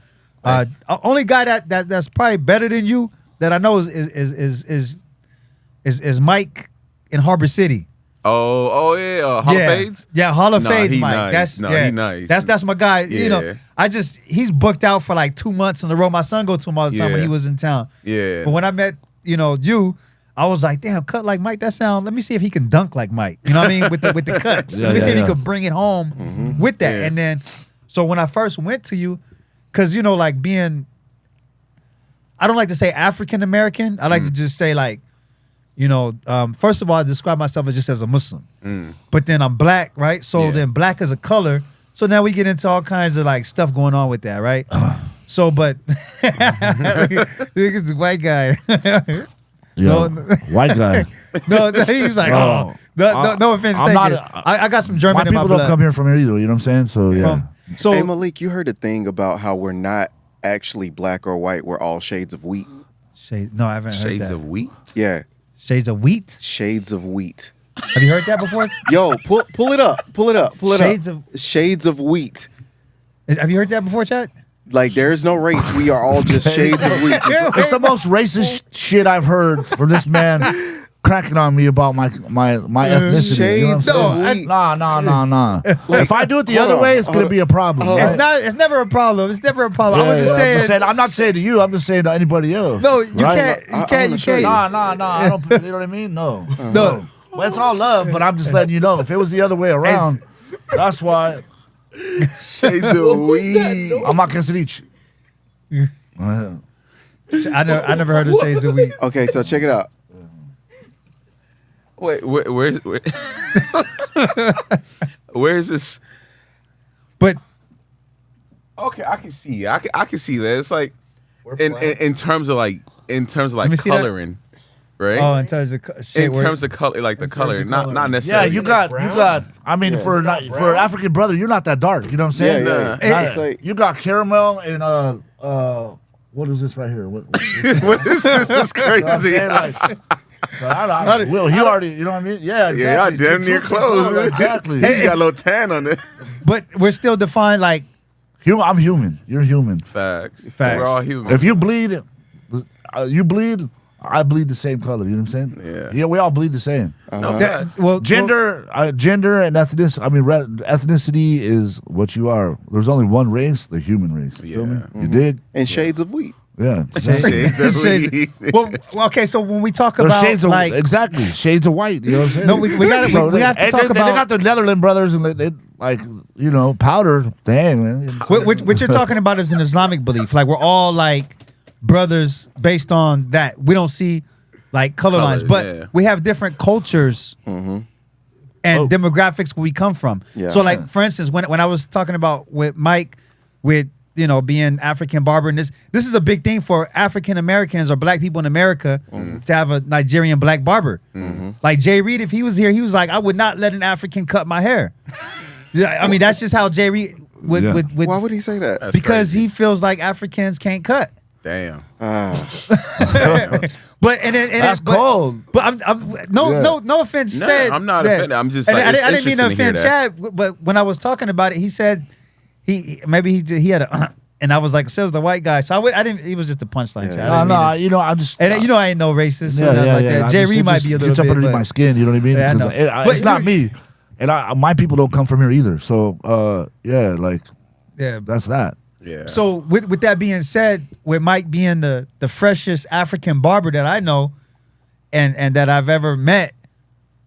Only guy that's probably better than you that I know is Mike in Harbor City. Hall of Fades. Yeah, Hall of Nah, Fades, he Mike. nice. He nice. That's my guy. You know, Yeah. he's booked out for like 2 months in a row. My son go to him all the time when Yeah. he was in town. Yeah. But when I met, you, I was like, damn, cut like Mike. Let me see if he can dunk like Mike. You know what I mean? With the cuts. Yeah, Let me see if he yeah. could bring it home with that. Yeah. And then, so when I first went to you, because like being, I don't like to say African American. I like to just say like, first of all, I describe myself just as a Muslim. But then I'm black, right? So then black is a color. So now we get into all kinds of like stuff going on with that, right? So, but look at the white guy. Yeah, white guy. No, he was like, no offense, I'm taken. not I got some German My in my people blood. don't come here from here either. You know what I'm saying? So yeah. So Hey Malik, you heard a thing about how we're not actually black or white. We're all shades of wheat. no, I haven't heard Shades that. of wheat. Yeah, Shades of wheat. shades of wheat. Have you heard that before? Yo, pull it up. Pull it up. Shades of- Shades of wheat. Have you heard that before, Chad? Like there is no race. We are all just shades of wheat. It's the most racist shit I've heard from this man cracking on me about my ethnicity. You know what I'm Shades of saying? wheat. Nah. If I do it the hold other on, way, it's gonna be a problem. hold It's on. right? not. It's never a problem. It's never a problem. I was just saying. I'm not saying to you. I'm just saying to anybody else. No, you right? can't. You I can't. wanna You show you. can't. Nah. I don't. You know what I mean? No. No. Well, it's all love, but I'm just letting you know. If it was the other way around, that's why Shades of wheat. I'm not Kesrich. I never heard of shades of wheat. Okay, so check it out. Wait, where's this? But Okay, I can see. I can see that. It's like in terms of like me see that. coloring, right? in terms of shade in terms of color, like the color, not Yeah, necessarily. you got. I mean, for an African brother, you're not that dark. You know what I'm saying? Yeah. Not- It's you got caramel and what is this right here? What What is this? This is crazy. Will he already? You know what I mean? Yeah, exactly. Yeah, y'all damn near close. Exactly. He got a little tan on it. but we're still defined like I'm human. You're human. Facts. Facts. We're all human. If you bleed, you bleed. I bleed the same color. You know what I'm saying? Yeah. Yeah, we all bleed the same. No that. facts. Well, Gender and ethnicity. I mean, ethnicity is what you are. There's only one race, the human race. You feel me? Yeah. You dig? And shades of wheat. Yeah. Shades of Shades- wheat. well, okay. So when we talk There's about shades of like, exactly shades of white. You know what I'm saying? No, we gotta- So we have to and talk they about- got the Netherlands brothers and they like powder. Dang man. what you're talking about is an Islamic belief. Like we're all like brothers based on that. We don't see like color lines, but yeah. we have different cultures and demographics where we come from. Yeah. So like for instance, when I was talking about with Mike, with being African barber, and this is a big thing for African Americans or black people in America to have a Nigerian black barber. Like Jay Reed, if he was here, he was like, I would not let an African cut my hair. Yeah, I mean that's just how Jay Reed would Yeah. would Why would he say that? That's because crazy. he feels like Africans can't cut. Damn. But and That's but, cold. But I'm no offense. Nah, said I'm not that. offended. I'm just And like, it's I didn't mean to interesting to hear offend Chad, but when I was talking about it, he said he had a and I was like, so it was the white guy. So I didn't. He was just a punchline. Yeah. Chad. I didn't mean to- I'm just. and I ain't no racist. or nothing like that. Jay Reed might be a little It's up bit. underneath But, my skin. You know what I mean? Yeah, I know. Because But it's not you- me, and my people don't come from here either. So yeah, like yeah. that's that. Yeah. So with that being said, with Mike being the freshest African barber that I know, and that I've ever met,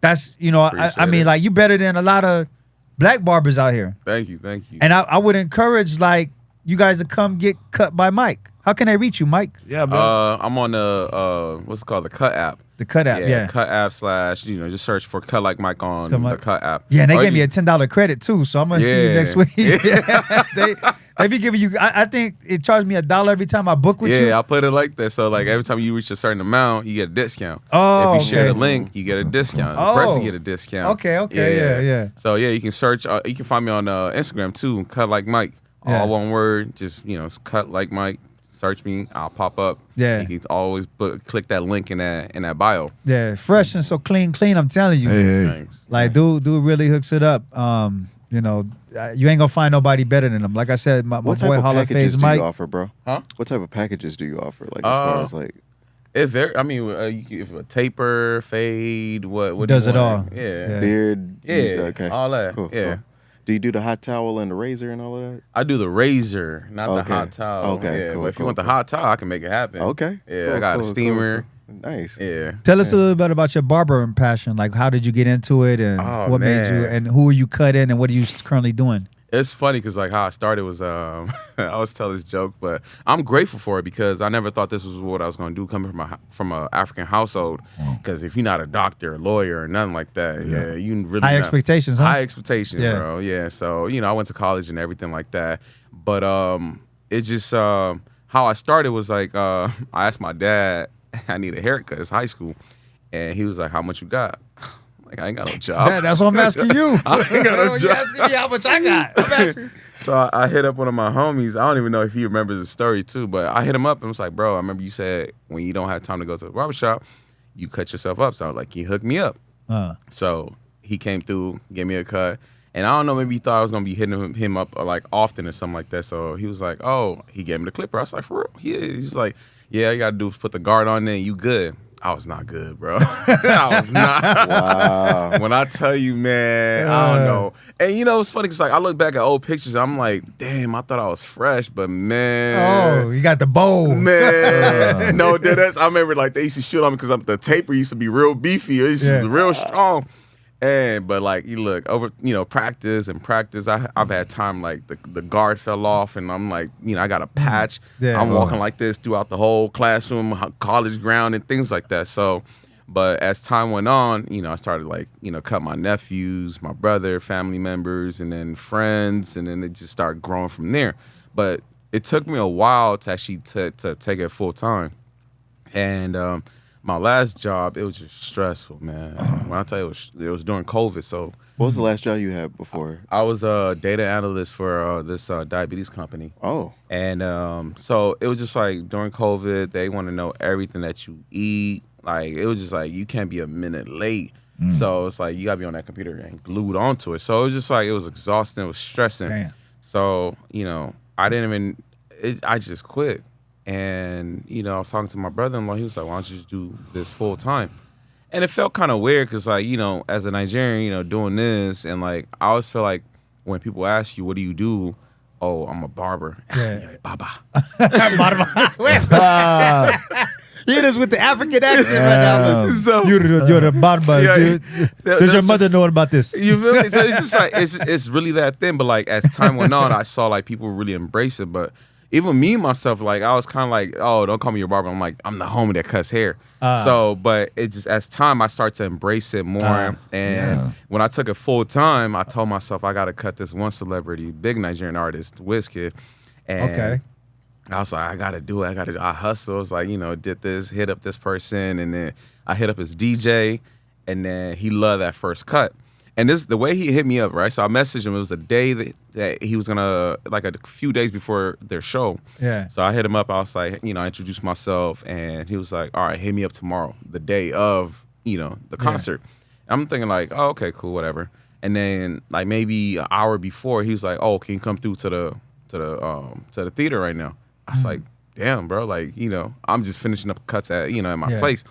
that's I Appreciate mean it. like you better than a lot of black barbers out here. Thank you. And I would encourage like you guys to come get cut by Mike. How can they reach you, Mike? Yeah, bro. I'm on the what's it called, the Cut app. The Cut app, yeah. Cut app / just search for Cut Like Mike on Cut the Mike. Cut app. Yeah, and they Or gave me you- a $10 credit too, so I'm gonna see you Yeah. next week. they be giving you. I think it charged me $1 every time I book with you. Yeah, I'll put it like that. So like every time you reach a certain amount, you get a discount. Oh, if you share okay. the link, you get a discount. Oh. The person get a discount. Okay, yeah. So yeah, you can search. You can find me on Instagram too. Cut Like Mike, Yeah. all one word. Just Cut Like Mike. Search me. I'll pop up. Yeah. You can always click that link in that bio. Yeah, fresh and so clean. I'm telling you. Hey. Thanks. Like, dude really hooks it up. You ain't gonna find nobody better than him. Like I said, my What boy type of Hall of packages Fame do Mike. you offer, bro? Huh? What type of packages do you offer? Like as far as like I mean, if a taper, fade, what Does do you it want? all. Yeah. Beard. Yeah. All that. Cool, Yeah. cool. Do you do the hot towel and the razor and all of that? I do the razor, not the Okay. hot towel. Okay, Yeah, cool, but if you cool, want the cool. hot towel, I can make it happen. Okay. Yeah, Cool, I got cool, a cool, steamer. cool. Nice. Yeah. Tell us a little bit about your barbering passion. Like, how did you get into it, and Oh, what made you, man. and who are you cutting, and what are you currently doing? It's funny because like how I started was I always tell this joke, but I'm grateful for it because I never thought this was what I was going to do coming from a African household. Because if you're not a doctor, a lawyer, or nothing like that, yeah, you really High not- expectations, huh? High expectations, Yeah. bro. Yeah. So I went to college and everything like that, but it's just how I started was like I asked my dad I need a haircut. It's high school, and he was like, "How much you got?" Like, I ain't got no job. That's what I'm asking you. I ain't got no You job. asking me how much I got. I'm asking. So I hit up one of my homies. I don't even know if he remembers the story too, but I hit him up and was like, bro, I remember you said when you don't have time to go to the barbershop, you cut yourself up. So I was like, can you hook me up? So he came through, gave me a cut. And I don't know, maybe he thought I was going to be hitting him up like often or something like that. So he was like, oh, he gave me the clipper. I was like, for real? Yeah. He's like, yeah, all you got to do is put the guard on there and you good. I was not good, bro. I was not. Wow. When I tell you, man, I don't know. And it's funny because like I look back at old pictures, I'm like, damn, I thought I was fresh, but man, Oh, you got the bowl. man, no, that's. I remember like they used to shoot on me because the taper used to be real beefy, it used to be real strong. But like you look over, practice. I've had time like the guard fell off, and I'm like, I got a patch. Yeah. I'm walking like this throughout the whole classroom, college ground, and things like that. So, but as time went on, I started like, cut my nephews, my brother, family members, and then friends, and then it just started growing from there. But it took me a while to actually to take it full time, and my last job, it was just stressful, man. When I tell you, it was during COVID. So What was the last job you had before? I was a data analyst for this diabetes company. Oh. And so it was just like during COVID, they want to know everything that you eat. Like, it was just like, you can't be a minute late. So it's like, you got to be on that computer and glued onto it. So it was just like, it was exhausting. It was stressing. Damn. So, I just quit. And, I was talking to my brother-in-law. He was like, why don't you just do this full time? And it felt kind of weird because, like, as a Nigerian, doing this, and, like, I always feel like when people ask you, what do you do? Oh, I'm a barber. Yeah. Baba. It is with the African accent right now. So- You're the barber. Yeah, Dude. that- Does your that's mother know about this? You feel me? So it's just like, it's really that thing. But, like, as time went on, I saw, like, people really embrace it. But even me, myself, like, I was kind of like, oh, don't call me your barber. I'm like, I'm the homie that cuts hair. But it just, as time, I started to embrace it more. When I took it full time, I told myself I got to cut this one celebrity, big Nigerian artist, Wizkid. And Okay. I was like, I got to do it. I hustle. I was like, did this, hit up this person. And then I hit up his DJ. And then he loved that first cut. And this the way he hit me up, right? So I messaged him. It was a day that he was gonna, like a few days before their show. Yeah. So I hit him up. I was like, I introduced myself, and he was like, all right, hit me up tomorrow, the day of, the concert. I'm thinking like, oh, okay, cool, whatever. And then like maybe an hour before, he was like, oh, can you come through to the theater right now? I was like, damn, bro, like, I'm just finishing up cuts at, at my place.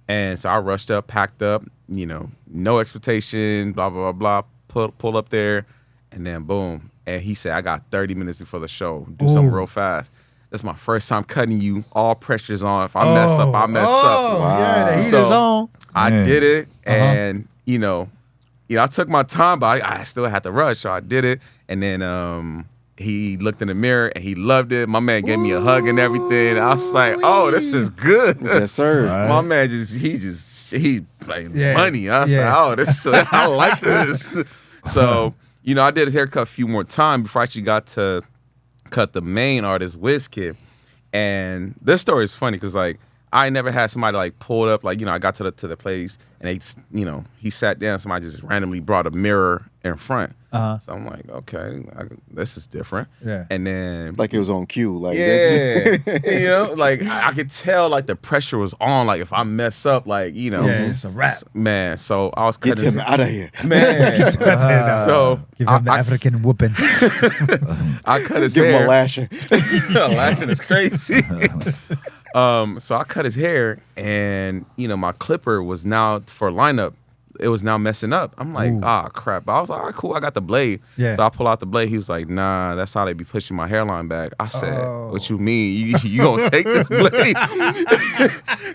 And so I rushed up, packed up, no expectation, blah, blah, blah, blah, pull up there, and then boom. And he said, I got 30 minutes before the show. Do something real fast. That's my first time cutting you. All pressure's on. If I mess up, I mess up. Yeah, the heat So- is on. I did it, and, I took my time, but I still had to rush, so I did it. And then he looked in the mirror, and he loved it. My man gave me a hug and everything. I was like, oh, this is good. Yes, sir. My man he playing Yeah. money. I was Yeah. like, oh, this I like this. So, I did his haircut a few more times before I actually got to cut the main artist, Wizkid. And this story is funny because like I never had somebody like pulled up, like, I got to the place and they, he sat down, somebody just randomly brought a mirror in front. So I'm like, okay, this is different. Yeah. And then Like it was on cue. Like yeah, like I could tell like the pressure was on. Like if I mess up, like Yeah, it's a wrap. man. So I was Get cutting him out of here. man. So Give him the African whooping. I cut his Give him hair. a lashing. Lashing is crazy. So I cut his hair, and my clipper was now for lineup. It was now messing up. I'm like, crap. I was like, all right, cool. I got the blade. Yeah. So I pull out the blade. He was like, nah, that's how they be pushing my hairline back. I said, what you mean? You gonna take this blade?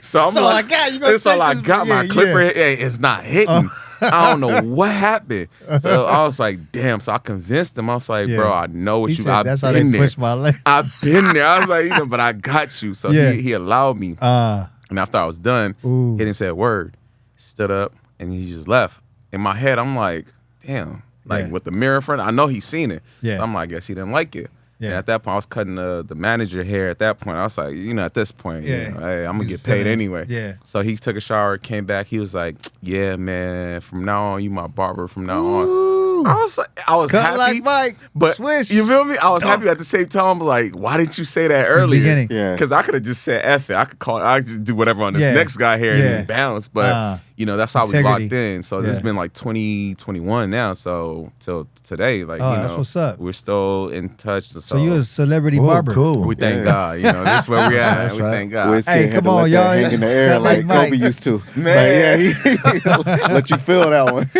So I'm all I like, got. You gonna it's all take I this got. blade? My Yeah, clipper, it's not hitting. I don't know what happened. So I was like, damn. So I convinced him. I was like, Yeah. bro, I know what He you. said, I've that's how they been there. push my leg. I've been there. I was like, but I got you. So Yeah. he allowed me. And after I was done, Ooh. he didn't say a word. Stood up and he just left. In my head, I'm like, damn. Like Yeah. with the mirror in front, I know he's seen it. Yeah. So I'm like, I guess he didn't like it. Yeah. And at that point, I was cutting the manager hair. At that point, I was like, at this point, Yeah. hey, I'm gonna You get just paid feeling it. anyway. Yeah. So he took a shower, came back. He was like, yeah, man, from now on, you my barber. From now on. I was like, I was Cut happy, like Mike. but Swish. you feel me? I was happy at the same time. I'm like, why didn't you say that earlier? beginning. Yeah. Because I could have just said F it. I could just do whatever on this Yeah. next guy here Yeah. and bounce. But that's how we Integrity. locked in. So this Yeah. has been like 2021 now. So till today, like that's what's up. we're still in touch. So you a celebrity Oh, barber. cool. we thank Yeah. God. This is where we at. That's We right. thank God. Wiz Hey, Kid had come to on, let y'all. that hang in the air Cut like like Mike. Kobe used to. Man. Like, yeah, let you feel that one.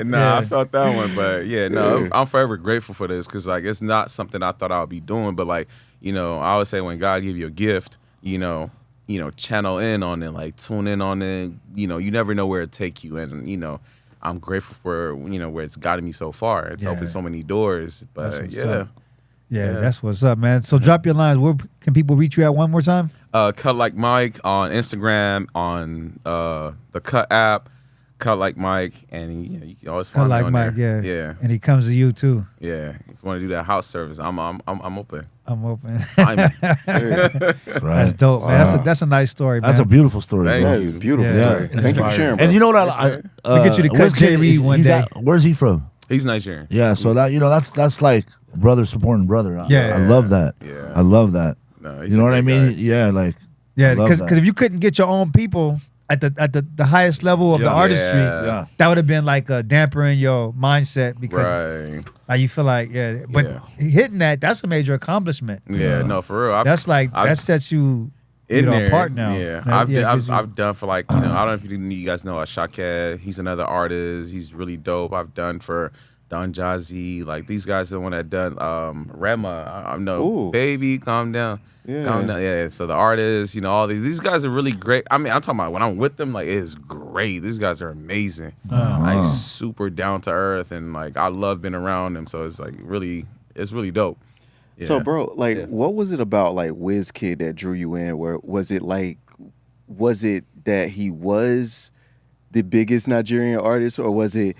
Nah, I Yeah. felt that one, but I'm forever grateful for this because like it's not something I thought I would be doing, but like I always say when God give you a gift, channel in on it, like tune in on it. You never know where it take you, and I'm grateful for where it's gotten me so far. It's Yeah. opened so many doors, That's but what's yeah. up. Yeah, that's what's up, man. So drop your lines. Where can people reach you at one more time? Cut Like Mike on Instagram, on the Cut app, Cut Like Mike, and you can always Cut find me like on Mike, there. yeah. Yeah, And he comes to you too. yeah. If you want to do that house service, I'm open. I'm open. I'm Right. That's dope, man. That's a nice story, man. That's a beautiful story, Thank bro. you. Beautiful Yeah. story. Yeah. Thank you for sharing, bro. And you know what? I We'll get you to cut Wiz Kid, Jay Reed one he's day. where's he from? He's Nigerian. Yeah, so that's like brother supporting brother. Yeah. I love that. Yeah. I love that. No, he's You know a what I great mean? guy. Yeah, like Yeah, I love because that. if you couldn't get your own people at the highest level of the Yeah. artistry, Yeah. that would have been like a damper in your mindset because Right. like, you feel like but hitting that's a major accomplishment. Yeah. No, for real. That's like I've- that sets you in there, apart now. Yeah, That- gives you- I've done for like I don't know if you guys know Shaked. He's another artist. He's really dope. I've done for Don Jazzy. Like these guys are the one that done Rema. I know Ooh. Baby, calm down. Yeah. Calm down. Yeah. So the artists, all these guys are really great. I mean, I'm talking about when I'm with them, like it is great. These guys are amazing. Like super down to earth, and like I love being around them. So it's like it's really dope. Yeah. So, bro, like, Yeah. what was it about like Wiz Kid that drew you in? Where was it that he was the biggest Nigerian artist, or was it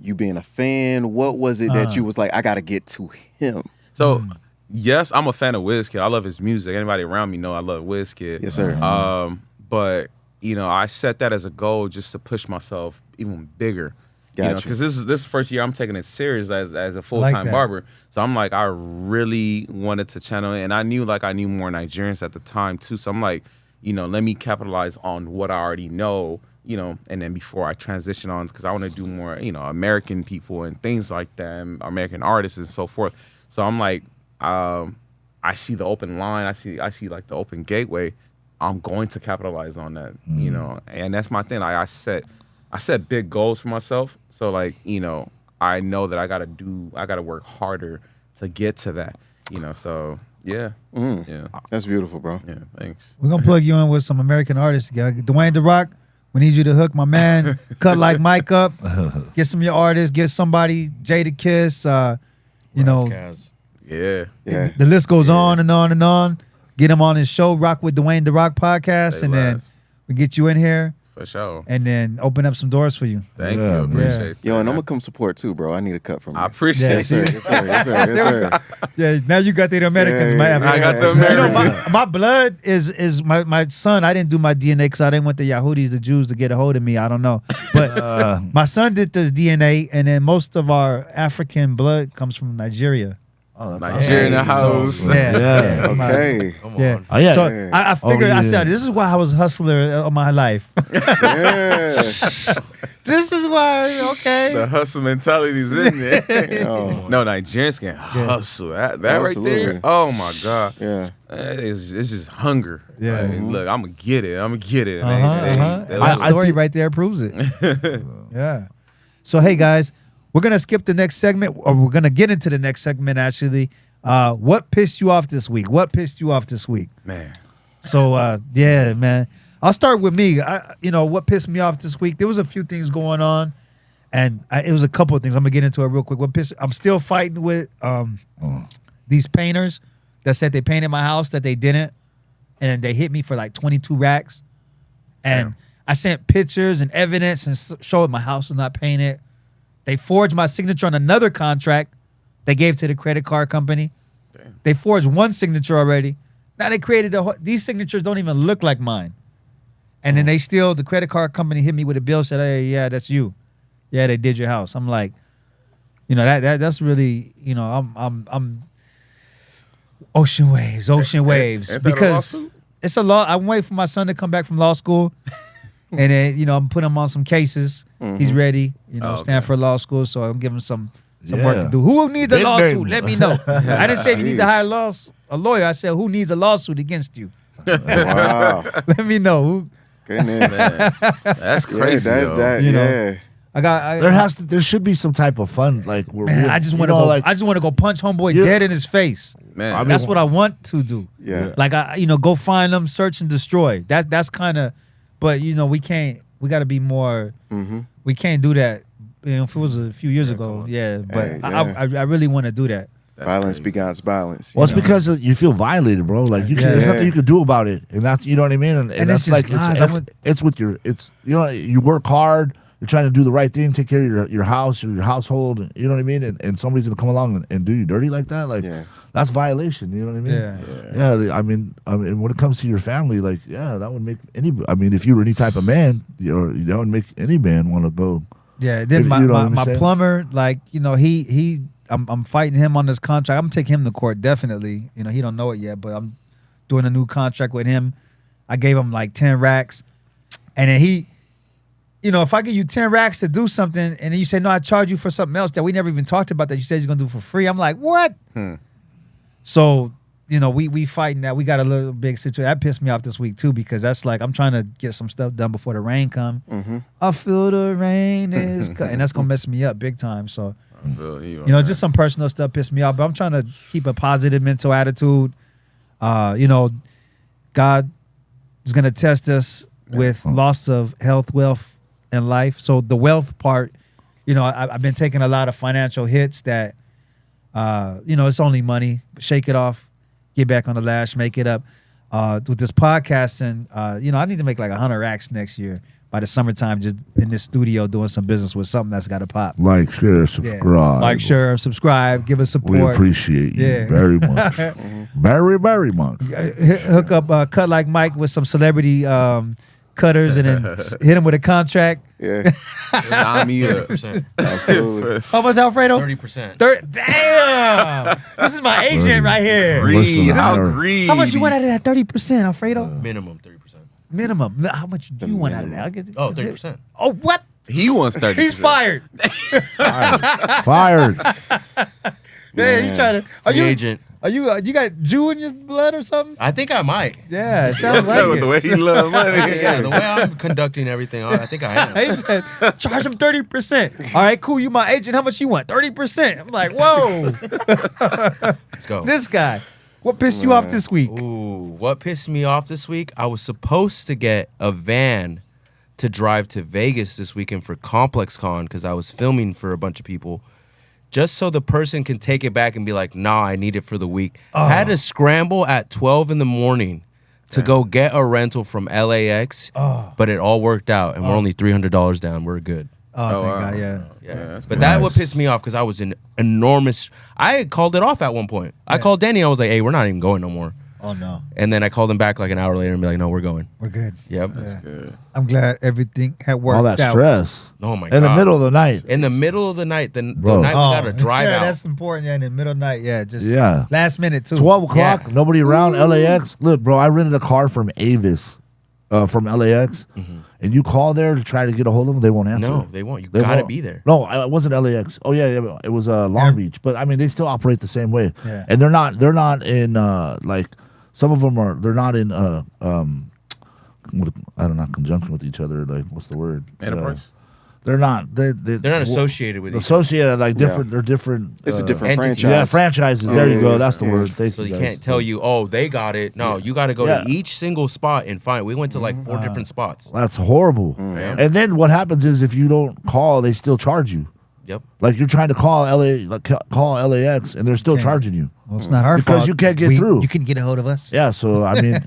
you being a fan? What was it that you was like, I gotta get to him? So, yes, I'm a fan of Wizkid. I love his music. Anybody around me know I love Wizkid. Yes, sir. But I set that as a goal just to push myself even bigger. Gotcha. Because this is the first year I'm taking it serious as a full-time that. barber. So I'm like, I really wanted to channel it, and I knew more Nigerians at the time too. So I'm like, let me capitalize on what I already know. And then before I transition on, because I want to do more, American people and things like that, and American artists and so forth. So I'm like, I see the open line, I see like the open gateway. I'm going to capitalize on that, and that's my thing. Like I set big goals for myself. So like, I know that I gotta work harder to get to that, so yeah. Yeah. That's beautiful, bro. Yeah. Thanks. We're gonna plug you in with some American artists. Dwayne The Rock, we need you to hook my man Cut Like Mike up. Get some of your artists. Get somebody Jada Kiss. Kaz. Yeah. Yeah. The list goes on and on and on. Get him on his show, Rock with Dwayne The Rock podcast, Say and then less. we get you in here For sure. and then open up some doors for you. Thank Yeah, you. man. Appreciate Yeah. it. Yo, and I'm gonna come support too, bro. I need a cut from you. I appreciate Yeah, it. see? Yes, sir. Yes, sir. Yes, sir. Yeah, now you got the Americans. Yeah, man. I got the You know, Americans. my blood is my son. I didn't do my DNA because I didn't want the Yahudis, the Jews, to get a hold of me. I don't know, but my son did the DNA, and then most of our African blood comes from Nigeria. Oh, that's Nigeria in the house. Yeah. Okay. Come Yeah. on. Oh, yeah. So I figured, Oh, I yeah. said, this is why I was a hustler all my life. Yeah. This is why, okay. The hustle mentality's in there. Oh. No, Nigerians can hustle. That right Absolutely. there. Oh my God. Yeah. It's just hunger. Yeah. Like, look, I'm gonna get it. And That I story think- right there proves it. Yeah. So hey guys, we're gonna skip the next segment, or we're gonna get into the next segment actually. What pissed you off this week? What pissed you off this week? Man. So yeah, man. I'll start with me. What pissed me off this week? There was a few things going on, and it was a couple of things. I'm gonna get into it real quick. I'm still fighting with these painters that said they painted my house that they didn't, and they hit me for like 22 racks. And I sent pictures and evidence and showed my house is not painted. They forged my signature on another contract they gave to the credit card company. Damn. They forged one signature already. Now they created these signatures don't even look like mine. And then the credit card company hit me with a bill, said, "Hey, yeah, that's you. Yeah, they did your house." I'm like, that's really, I'm ocean waves Ain't that a because lawsuit? it's a law. I'm waiting for my son to come back from law school, and then I'm putting him on some cases. He's ready, Stanford Law School, so I'm giving him some work to do. Who needs a Big lawsuit? name. Let me know. I didn't say you need to hire a lawyer. I said who needs a lawsuit against you? Wow. Let me know. Who? Goodness. That's crazy. Yeah, though. You know, yeah. There should be some type of fun, like where Man, I just want to go. like I just want to go punch homeboy Yeah. dead in his face. Man, I mean, That's what I want to do. Yeah. Like go find them, search and destroy. That's kind of, but we can't. We got to be more. We can't do that. If it was a few years ago, yeah. But Hey, I really want to do that. that's Violence crazy. begets violence. Well, it's because you feel violated, bro. Like there's Yeah. nothing you can do about it, and that's what I mean. And And that's it's like just lies. it's with your you work hard, you're trying to do the right thing, take care of your house or your household. You know what I mean? And somebody's gonna come along and do you dirty like that, like that's violation. You know what I mean? Yeah. I mean, when it comes to your family, like that would make I mean, if you were any type of man, that would make any man want to go. Yeah. Then If my you know what I'm my saying? plumber, like I'm fighting him on this contract. I'm taking him to court definitely. He don't know it yet, but I'm doing a new contract with him. I gave him like 10 racks, and then he, if I give you 10 racks to do something, and then you say no, I charge you for something else that we never even talked about that you said you're gonna do for free. I'm like, what? So we fighting that. We got a little big situation. That pissed me off this week too because that's like I'm trying to get some stuff done before the rain come. I feel the rain is and that's gonna mess me up big time. So. Just some personal stuff pissed me off, but I'm trying to keep a positive mental attitude. God is going to test us with loss of health, wealth, and life. So the wealth part, I've been taking a lot of financial hits that, it's only money. Shake it off, get back on the lash, make it up. With this podcasting, I need to make like 100 racks next year. By the summertime, just in this studio doing some business with something that's got to pop. Like, share, subscribe. Like, share, subscribe, give us support. We appreciate you very much. Very, very much. Hook up Cut Like Mike with some celebrity cutters and then hit him with a contract. Yeah. Sign me up. 30%. Absolutely. How much, Alfredo? 30%. Damn! This is my agent right here. Greed. How How greedy. greedy. How much you want out of that 30%, Alfredo? Minimum 30%. Minimum. How much do you want out of that? I'll get 30%. Oh, what? He wants 30%. He's fired. Fired. Yeah, he's trying to. Are Free you? agent. Are you? You got Jew in your blood or something? I think I might. Yeah, it sounds like With the way it. he love money. Yeah, the way I'm conducting everything, I think I am. He said, charge him 30%. All right, cool. You my agent. How much you want? 30%. I'm like, whoa. Let's go. This guy. What pissed you off this week? Ooh, what pissed me off this week? I was supposed to get a van to drive to Vegas this weekend for Complex Con because I was filming for a bunch of people. Just so the person can take it back and be like, nah, I need it for the week. I had to scramble at 12 in the morning to go get a rental from LAX, but it all worked out, and we're only $300 down. We're good. Oh, thank wow. God, yeah. Yeah, that's but that what pissed me off because I was in enormous. I had called it off at one point. I called Danny. I was like, "Hey, we're not even going no more." Oh, no. And then I called him back like an hour later and be like, "No, we're going." We're good. Yep. Yeah. Good. I'm glad everything had worked All that out. stress. Oh my god. In the middle of the night. In the middle of the night, the Bro. night we got to drive yeah, out. that's important. Yeah, in the middle of the night. Yeah, just Yeah. last minute, too. 12 o'clock, Yeah. nobody around, LAX. Look, bro, I rented a car from Avis from LAX, and you call there to try to get a hold of them, they won't answer. No, they won't. You They gotta won't. be there. No, it wasn't LAX. Oh yeah, it was Long Beach. But I mean, they still operate the same way. Yeah. And they're not in like some of them are. They're not in I don't know, conjunction with each other. Like what's the word? Enterprise. They're not. They're not associated with each other. Associated like different. They're different. It's a different Entity. franchise. Yeah, franchises. There you go. That's the word. Thank So you you guys. can't tell you, oh, they got it. No, you got to go Yeah. to each single spot and find. We went to like 4 different spots. That's horrible. Yeah. And then what happens is if you don't call, they still charge you. Yep. Like you're trying to call call LAX, and they're still charging you. Well, it's not our Because fault. you can't get through. You couldn't get a hold of us. Yeah, so I mean,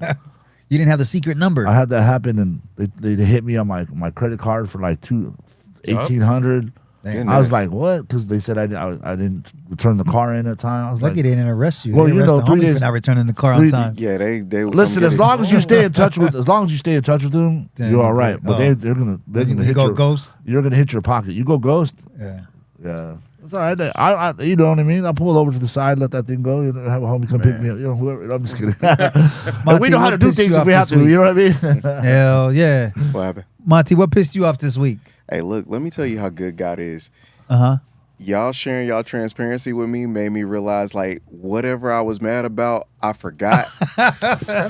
You didn't have the secret number. I had that happen, and they hit me on my credit card for like $1,800. Damn. I was like, what? Because they said I didn't return the car in at time. I was Lucky like, they didn't arrest you. Well, They you arrest know, the 3 homie days- for not returning the car on 3 time. Yeah, they would listen, come as get long it. as you stay in touch with them, Damn, you're all you right. good. But Oh. they're gonna You hit go your ghost? You're gonna hit your pocket. You go ghost. Yeah. Yeah. It's all right. I you know what I mean? I pull over to the side, let that thing go, you know, have a homie come pick me up. You know, whoever. I'm just kidding. And we know how to what do pissed things you if off we have this to. week? You know what I mean? Hell yeah. What happened? Monty, what pissed you off this week? Hey, look, let me tell you how good God is. Uh-huh. Y'all sharing y'all transparency with me made me realize like whatever I was mad about, I forgot,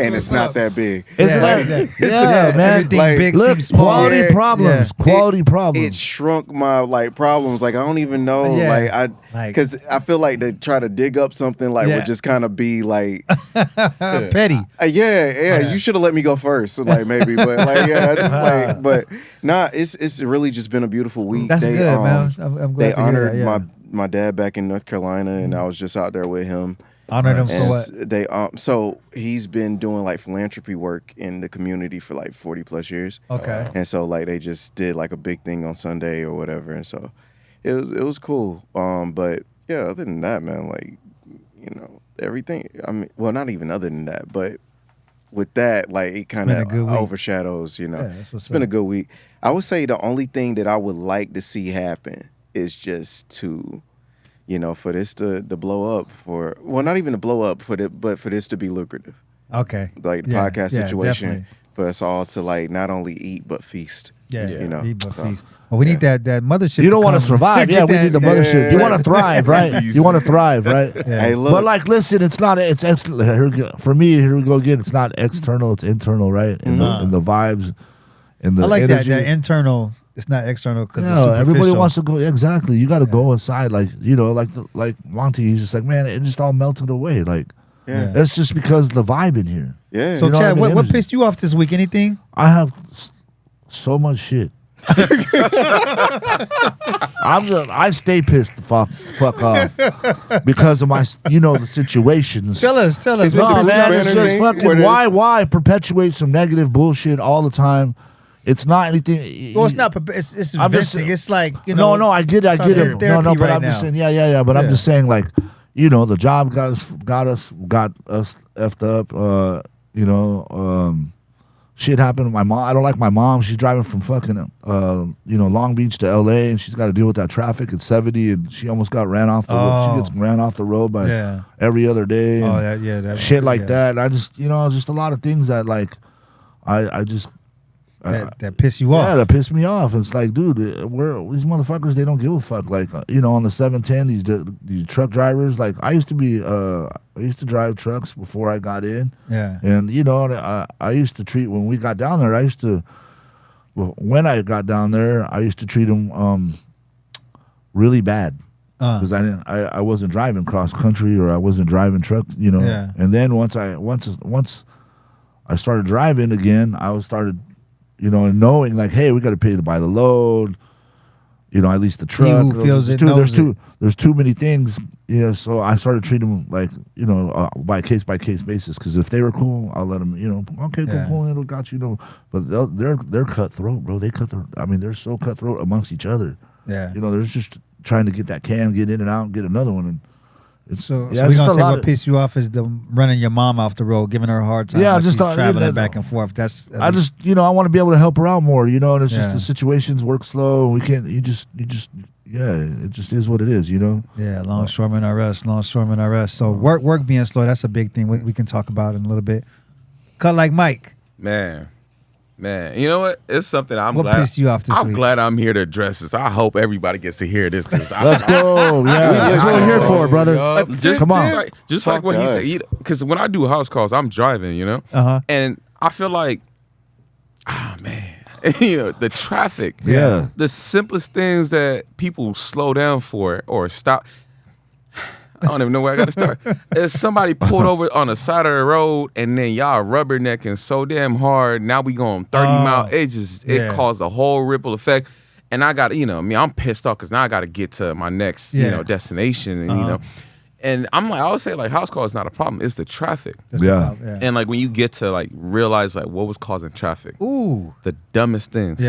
and it's not that big. Isn't Yeah, that? yeah. Yeah, man. Everything Like, big Look, seems small. quality Yeah. problems. Yeah. Quality It problems. shrunk my like problems. Like I don't even know. Yeah. Like Like- because I feel like to try to dig up something like Yeah. would just kind of be like, Petty. yeah. You should have let me go first. So, like maybe, but like yeah, just like but nah. It's really just been a beautiful week. That's good, man. I'm glad They to hear honored that, yeah. my dad back in North Carolina, and I was just out there with him. Honored him for And what? they so he's been doing like philanthropy work in the community for like 40 plus years. Okay. And so like they just did like a big thing on Sunday or whatever, and so it was cool. But yeah, other than that, man, like you know everything. I mean, well, not even other than that, but with that, like it kind Been a of good week. overshadows. You know, Yeah, that's what's it's been a up. good week. I would say the only thing that I would like to see happen is just to, you know, for this to blow up not even to blow up but for this to be lucrative. Okay. Like the Yeah, podcast yeah, situation definitely. for us all to like not only eat but feast. Yeah. You know. Eat but so. feast. Well, we need that mothership. You don't want to come. survive. Get Yeah, we that- need the mothership. You want to thrive, right? You want to thrive, right? Yeah. Hey, look. But like, listen, it's not. It's for me. Here we go again. It's not external. It's internal, right? In the vibes, in the I like energy. that internal. It's not external because No, everybody wants to go. Exactly. You got to go inside. Like like Monte. He's just like, man, it just all melted away. Like, Yeah. that's just because the vibe in here. Yeah. So, You know what I Chad, mean? what Energy. pissed you off this week? Anything? I have so much shit. I stay pissed the fuck off because of my the situations. Tell us. Is it No, the man, it's Banner just thing? Where fucking there's- why perpetuate some negative bullshit all the time? It's not anything. Well, it's not. It's I'm just- venting. It's like No, I get it. it's I get on it. therapy No, but right I'm just now. saying. Yeah. But I'm Yeah. just saying, like, the job got us effed up. Shit happened to my mom. I don't like my mom. She's driving from fucking Long Beach to LA, and she's got to deal with that traffic at 70, and she almost got ran off the road. Oh. She gets ran off the road by Yeah. every other day. Oh, and that shit like yeah. that. And I just just a lot of things that like I just That piss you yeah, off. that pissed me off. It's like, dude, these motherfuckers, they don't give a fuck. Like, on the 710, these truck drivers. Like, I used to drive trucks before I got in, Yeah. and I used to treat when we got down there. When I got down there, I used to treat them really bad because I wasn't driving cross country or I wasn't driving truck. Yeah. And then once I started driving again, I started. Knowing like, hey, we got to pay by the load. At least the truck. who feels it there's knows There's too many things. Yeah, so I started treating them like by case basis. Because if they were cool, I'll let them. Okay, Yeah. cool, it'll got you. But they're cutthroat, bro. They're so cutthroat amongst each other. Yeah. They're just trying to get that can, get in and out, and get another one. And So it's we're just gonna a say lot what of- pissed you off is the running your mom off the road, giving her a hard time. Yeah, like just she's traveling yeah, back and forth. That's I just I want to be able to help her out more, and it's Yeah. just the situations work slow. We can't. You just it just is what it is, Yeah, longshoremen arrest. So work being slow, that's a big thing we can talk about in a little bit. Cut like Mike. Man, Man, you know what? It's something I'm What glad. pissed you off this I'm week? glad I'm here to address this. I hope everybody gets to hear this. Let's go. Yeah, that's what we're here for, brother. Yup. Just, Come on. just like Fuck what he us. said. Because when I do house calls, I'm driving, you know? Uh-huh. And I feel like, man, the traffic. Yeah. The simplest things that people slow down for or stop. I don't even know where I got to start. If somebody pulled over on the side of the road and then y'all rubbernecking so damn hard, now we going 30 mile. It caused a whole ripple effect. And I got, I'm pissed off because now I got to get to my next, destination. And, and I'm like, I always say like house call is not a problem. It's the traffic. Yeah. And like when you get to like realize like what was causing traffic, Ooh. the dumbest things,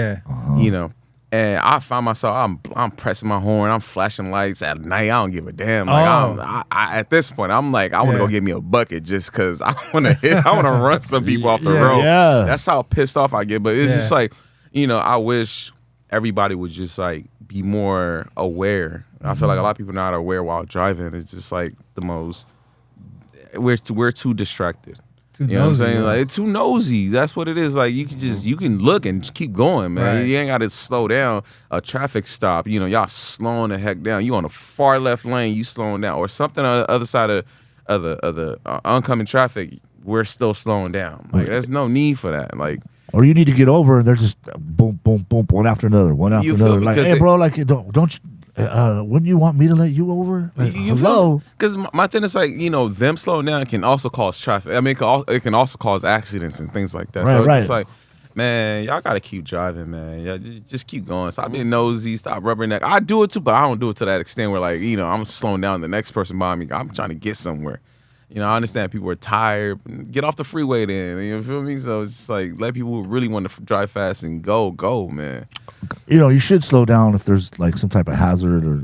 and I find myself I'm pressing my horn, I'm flashing lights at night. I don't give a damn. Like I at this point, I'm like I want to go get me a bucket just because I want to run some people off the road. Yeah. That's how pissed off I get. But it's just like I wish everybody would just like be more aware. I feel like a lot of people are not aware while driving. It's just like the most. We're too distracted. Too You know what I'm nosy, saying? yeah. Like it's too nosy. That's what it is. Like you can look and just keep going, man. Right. You ain't got to slow down. A traffic stop, y'all slowing the heck down. You on the far left lane, you slowing down, or something on the other side of the oncoming traffic. We're still slowing down. Like there's no need for that. Like. Or you need to get over, and they're just boom, boom, boom, one after another, one after You feel another. me? Like, 'Cause hey, bro, like, don't you? Wouldn't you want me to let you over? Like, hello. Because my thing is like them slowing down can also cause traffic. I mean, it can also cause accidents and things like that. Right, So right. it's just like, man, y'all gotta keep driving, man. Yeah, just keep going. Stop being nosy. Stop rubberneck. I do it too, but I don't do it to that extent where like I'm slowing down the next person behind me. I'm trying to get somewhere. I understand people are tired. Get off the freeway then. You feel me? So it's just like let people who really want to drive fast and go, man. You should slow down if there's like some type of hazard or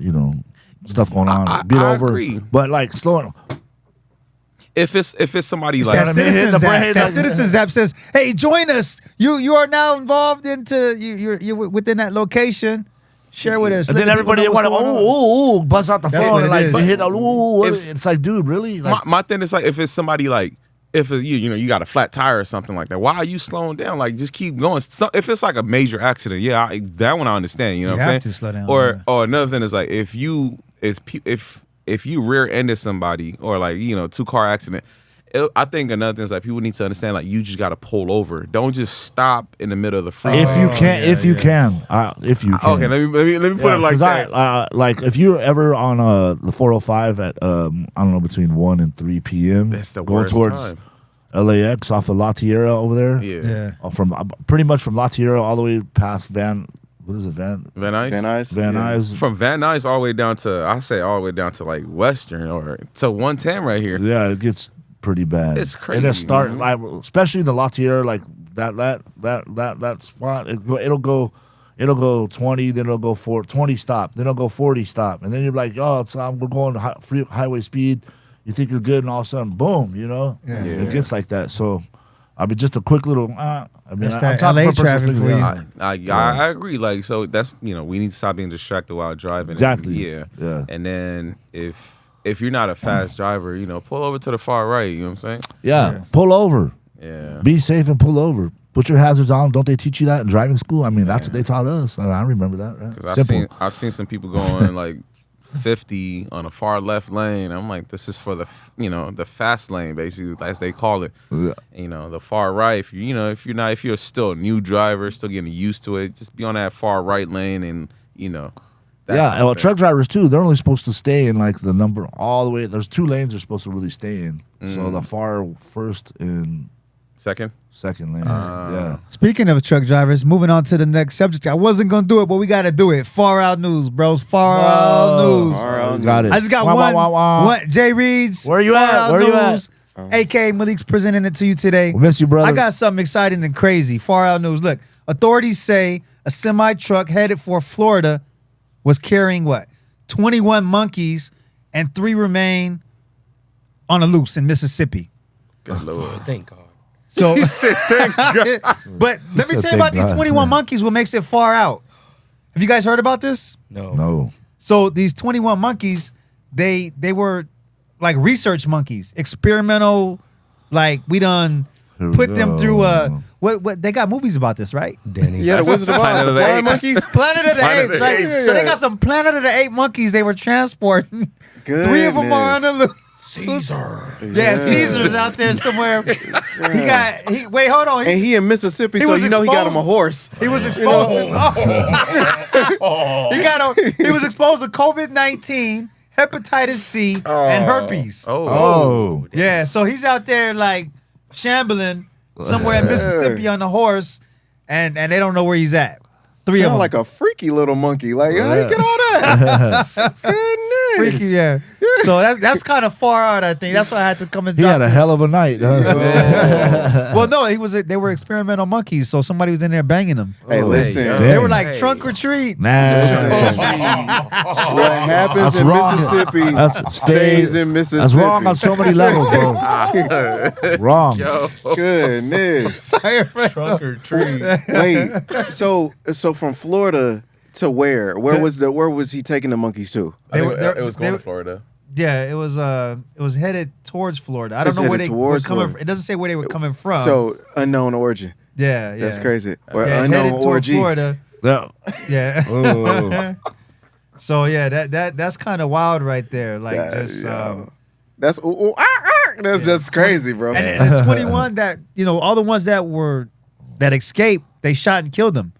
stuff going on. Get I over. agree. But like slowing. If it's somebody That like gotta be hitting Citizens the app. brakes. That Citizens app says, "Hey, join us. You are now involved into you're within that location. Share with us." And Let then the people everybody know want what's going on." to buzz out the That's phone what and it like is. hit ooh. If- It's like, dude, really? Like, my thing is like if it's somebody like if you got a flat tire or something like that, why are you slowing down? Like just keep going. So, if it's like a major accident, that one I understand. You know You what I'm have saying? to slow down, Or yeah. or another thing is like if you rear-ended somebody or like 2-car accident. I think another thing is like people need to understand like you just got to pull over. Don't just stop in the middle of the freeway. if you can, yeah, if you yeah. can, if you can. Okay, let me put it like that. Like if you're ever on the 405 at I don't know between 1 and 3 p.m. That's the going worst towards time. LAX off of La Tierra over there. Yeah. Yeah. Pretty much from La Tierra all the way past Van Van Nuys. Van Nuys. Van Yeah. Nuys. From Van Nuys all the way down to like Western or to 110 right here. Yeah, it gets pretty bad. It's And then crazy, start man. like, especially the La Tierra, like that spot. It'll go 20, then it'll go 20 stop, then it'll go 40 stop, and then you're like, oh, we're going highway speed. You think you're good, and all of a sudden, boom, Yeah. it gets like that. So, I mean, just a quick little. I mean, That's I'm that talking LA for personal traffic for opinion. you. I agree. Like so that's we need to stop being distracted while driving. Exactly. Yeah. Yeah. And then if you're not a fast driver, pull over to the far right. You know what I'm saying? Yeah, pull over. Yeah. Be safe and pull over. Put your hazards on. Don't they teach you that in driving school? I mean, that's what they taught us. I remember that. Right? Because Simple. I've seen some people going like 50 on a far left lane. I'm like, this is for the the fast lane, basically, as they call it. Yeah. The far right. If you're still a new driver, still getting used to it, just be on that far right lane, and that's Yeah, my well, thing. truck drivers too. They're only supposed to stay in like the number all the way. There's 2 lanes they're supposed to really stay in. So the far first and Second. second lane. Yeah. Speaking of truck drivers, moving on to the next subject. I wasn't gonna do it, but we got to do it. Far out news, bros. Far out news. Far out Got it. I just got Wah, one. wah, wah, wah. One. Jay Reed's. Where you Far at? Out Where you at? News, AKA Malik's presenting it to you today. We miss you, brother. I got something exciting and crazy. Far out news. Look, authorities say a semi truck headed for Florida was carrying what? 21 monkeys, and 3 remain on the loose in Mississippi. Good Lord. Thank God. So, but let me said tell you about thank these God, 21 yeah. monkeys. What makes it far out? Have you guys heard about this? No. So these 21 monkeys, they were like research monkeys, experimental. Like we done Here we put them go. through What they got movies about this, right? Danny. Yeah, the Wizard of Oz, Planet the of the flying Apes. monkeys. Planet of the Planet Apes, of the right? Apes. So they got some Planet of the Ape monkeys they were transporting. 3 of them are on the loose. Caesar. Yeah, Caesar's out there somewhere. Wait, hold on. And he in Mississippi, He so was he got him a exposed. horse. He was exposed. He was exposed to COVID-19, hepatitis C, and herpes. Oh. Yeah, so he's out there like shambling somewhere in Mississippi on the horse, and they don't know where he's at. 3 of Sound them. like a freaky little monkey. Like, how you get all that? Goodness. Freaky, yeah. So that's kind of far out, I think. That's why I had to come and He drop had a this. hell of a night. Well, no, they were experimental monkeys, so somebody was in there banging them. Hey, listen. Hey, They were Dang. like trunk or treat. Nah. What happens That's in wrong. Mississippi That's- stays in Mississippi. That's wrong on so many levels, bro. Wrong. Goodness. Trunk or treat. Wait. So from Florida to where? Where was he taking the monkeys to? I think They were- it was they going were- to Florida. Yeah, it was headed towards Florida. I don't It's know where headed they were towards coming Florida. from. It doesn't say where they were coming from. So unknown origin. yeah, That's crazy. Or Yeah, unknown headed towards orgy. Florida. Yeah. Yeah. Oh. So yeah, that's kind of wild right there. Like Yeah, just yeah. That's that's crazy, bro. and the 21 that all the ones that escaped, they shot and killed them.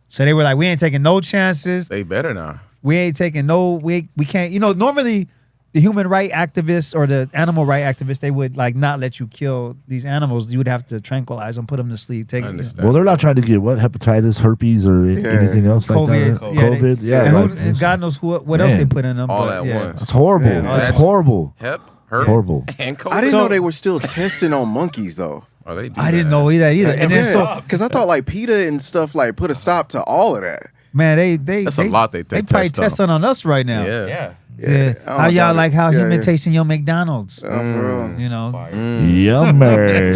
So they were like, we ain't taking no chances. They better not. We ain't taking we can't. Normally the human right activists or the animal right activists, they would like not let you kill these animals. You would have to tranquilize them, put them to sleep, take I understand. Well, they're not trying to get hepatitis, herpes, or anything else like COVID, that. yeah, COVID, they- yeah. and like, and God knows what else they Man. put in them. All but, at yeah. once. it's horrible. Yeah, It's that- horrible. Hep, herp, Horrible. and COVID. I didn't So- know they were still testing on monkeys though. Oh, they do I didn't that. know that either. And then so because I thought like PETA and stuff like put a stop to all of that. man, they That's a lot they probably test on. testing on us right now. Yeah. Yeah. Yeah. I How don't y'all doubt like it. how Yeah, human yeah. tasting your McDonald's? For real. You know. Yummer.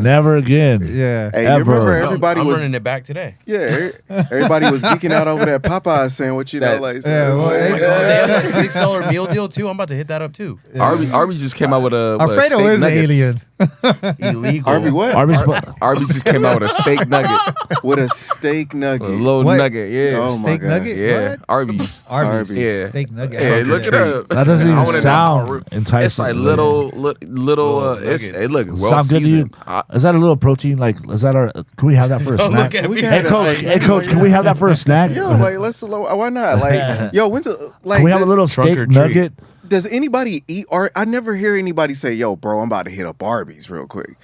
Never again. Yeah. Hey, you Ever. remember I'm- everybody I'm was running it back today. everybody was geeking out over that Popeye sandwich, you know, That- like Yeah, well, Oh my God, they have that $6 meal deal too. I'm about to hit that up too. Arby's just came out with a Alfredo steak is an nuggets. alien. Illegal. Arby what? Arby's just came out with a steak nugget, With a steak a nugget. little What? nugget. Yeah, Oh, my Steak God. nugget? yeah. What? Arby's. Arby's. Yeah. Steak nugget. Yeah, look it up. That doesn't I even wanna know. sound enticing. It's like little. It's nuggets. hey, look, well Sound good to you? seasoned. Is that a little protein? Like, is that our? Can we have that for a snack? Look at me. Hey coach, can we have that for a snack? Yo, like why not? Like, yo, when's like Can we have a little Trunk or steak treat. nugget? does anybody eat I never hear anybody say, yo, bro, I'm about to hit up Arby's real quick.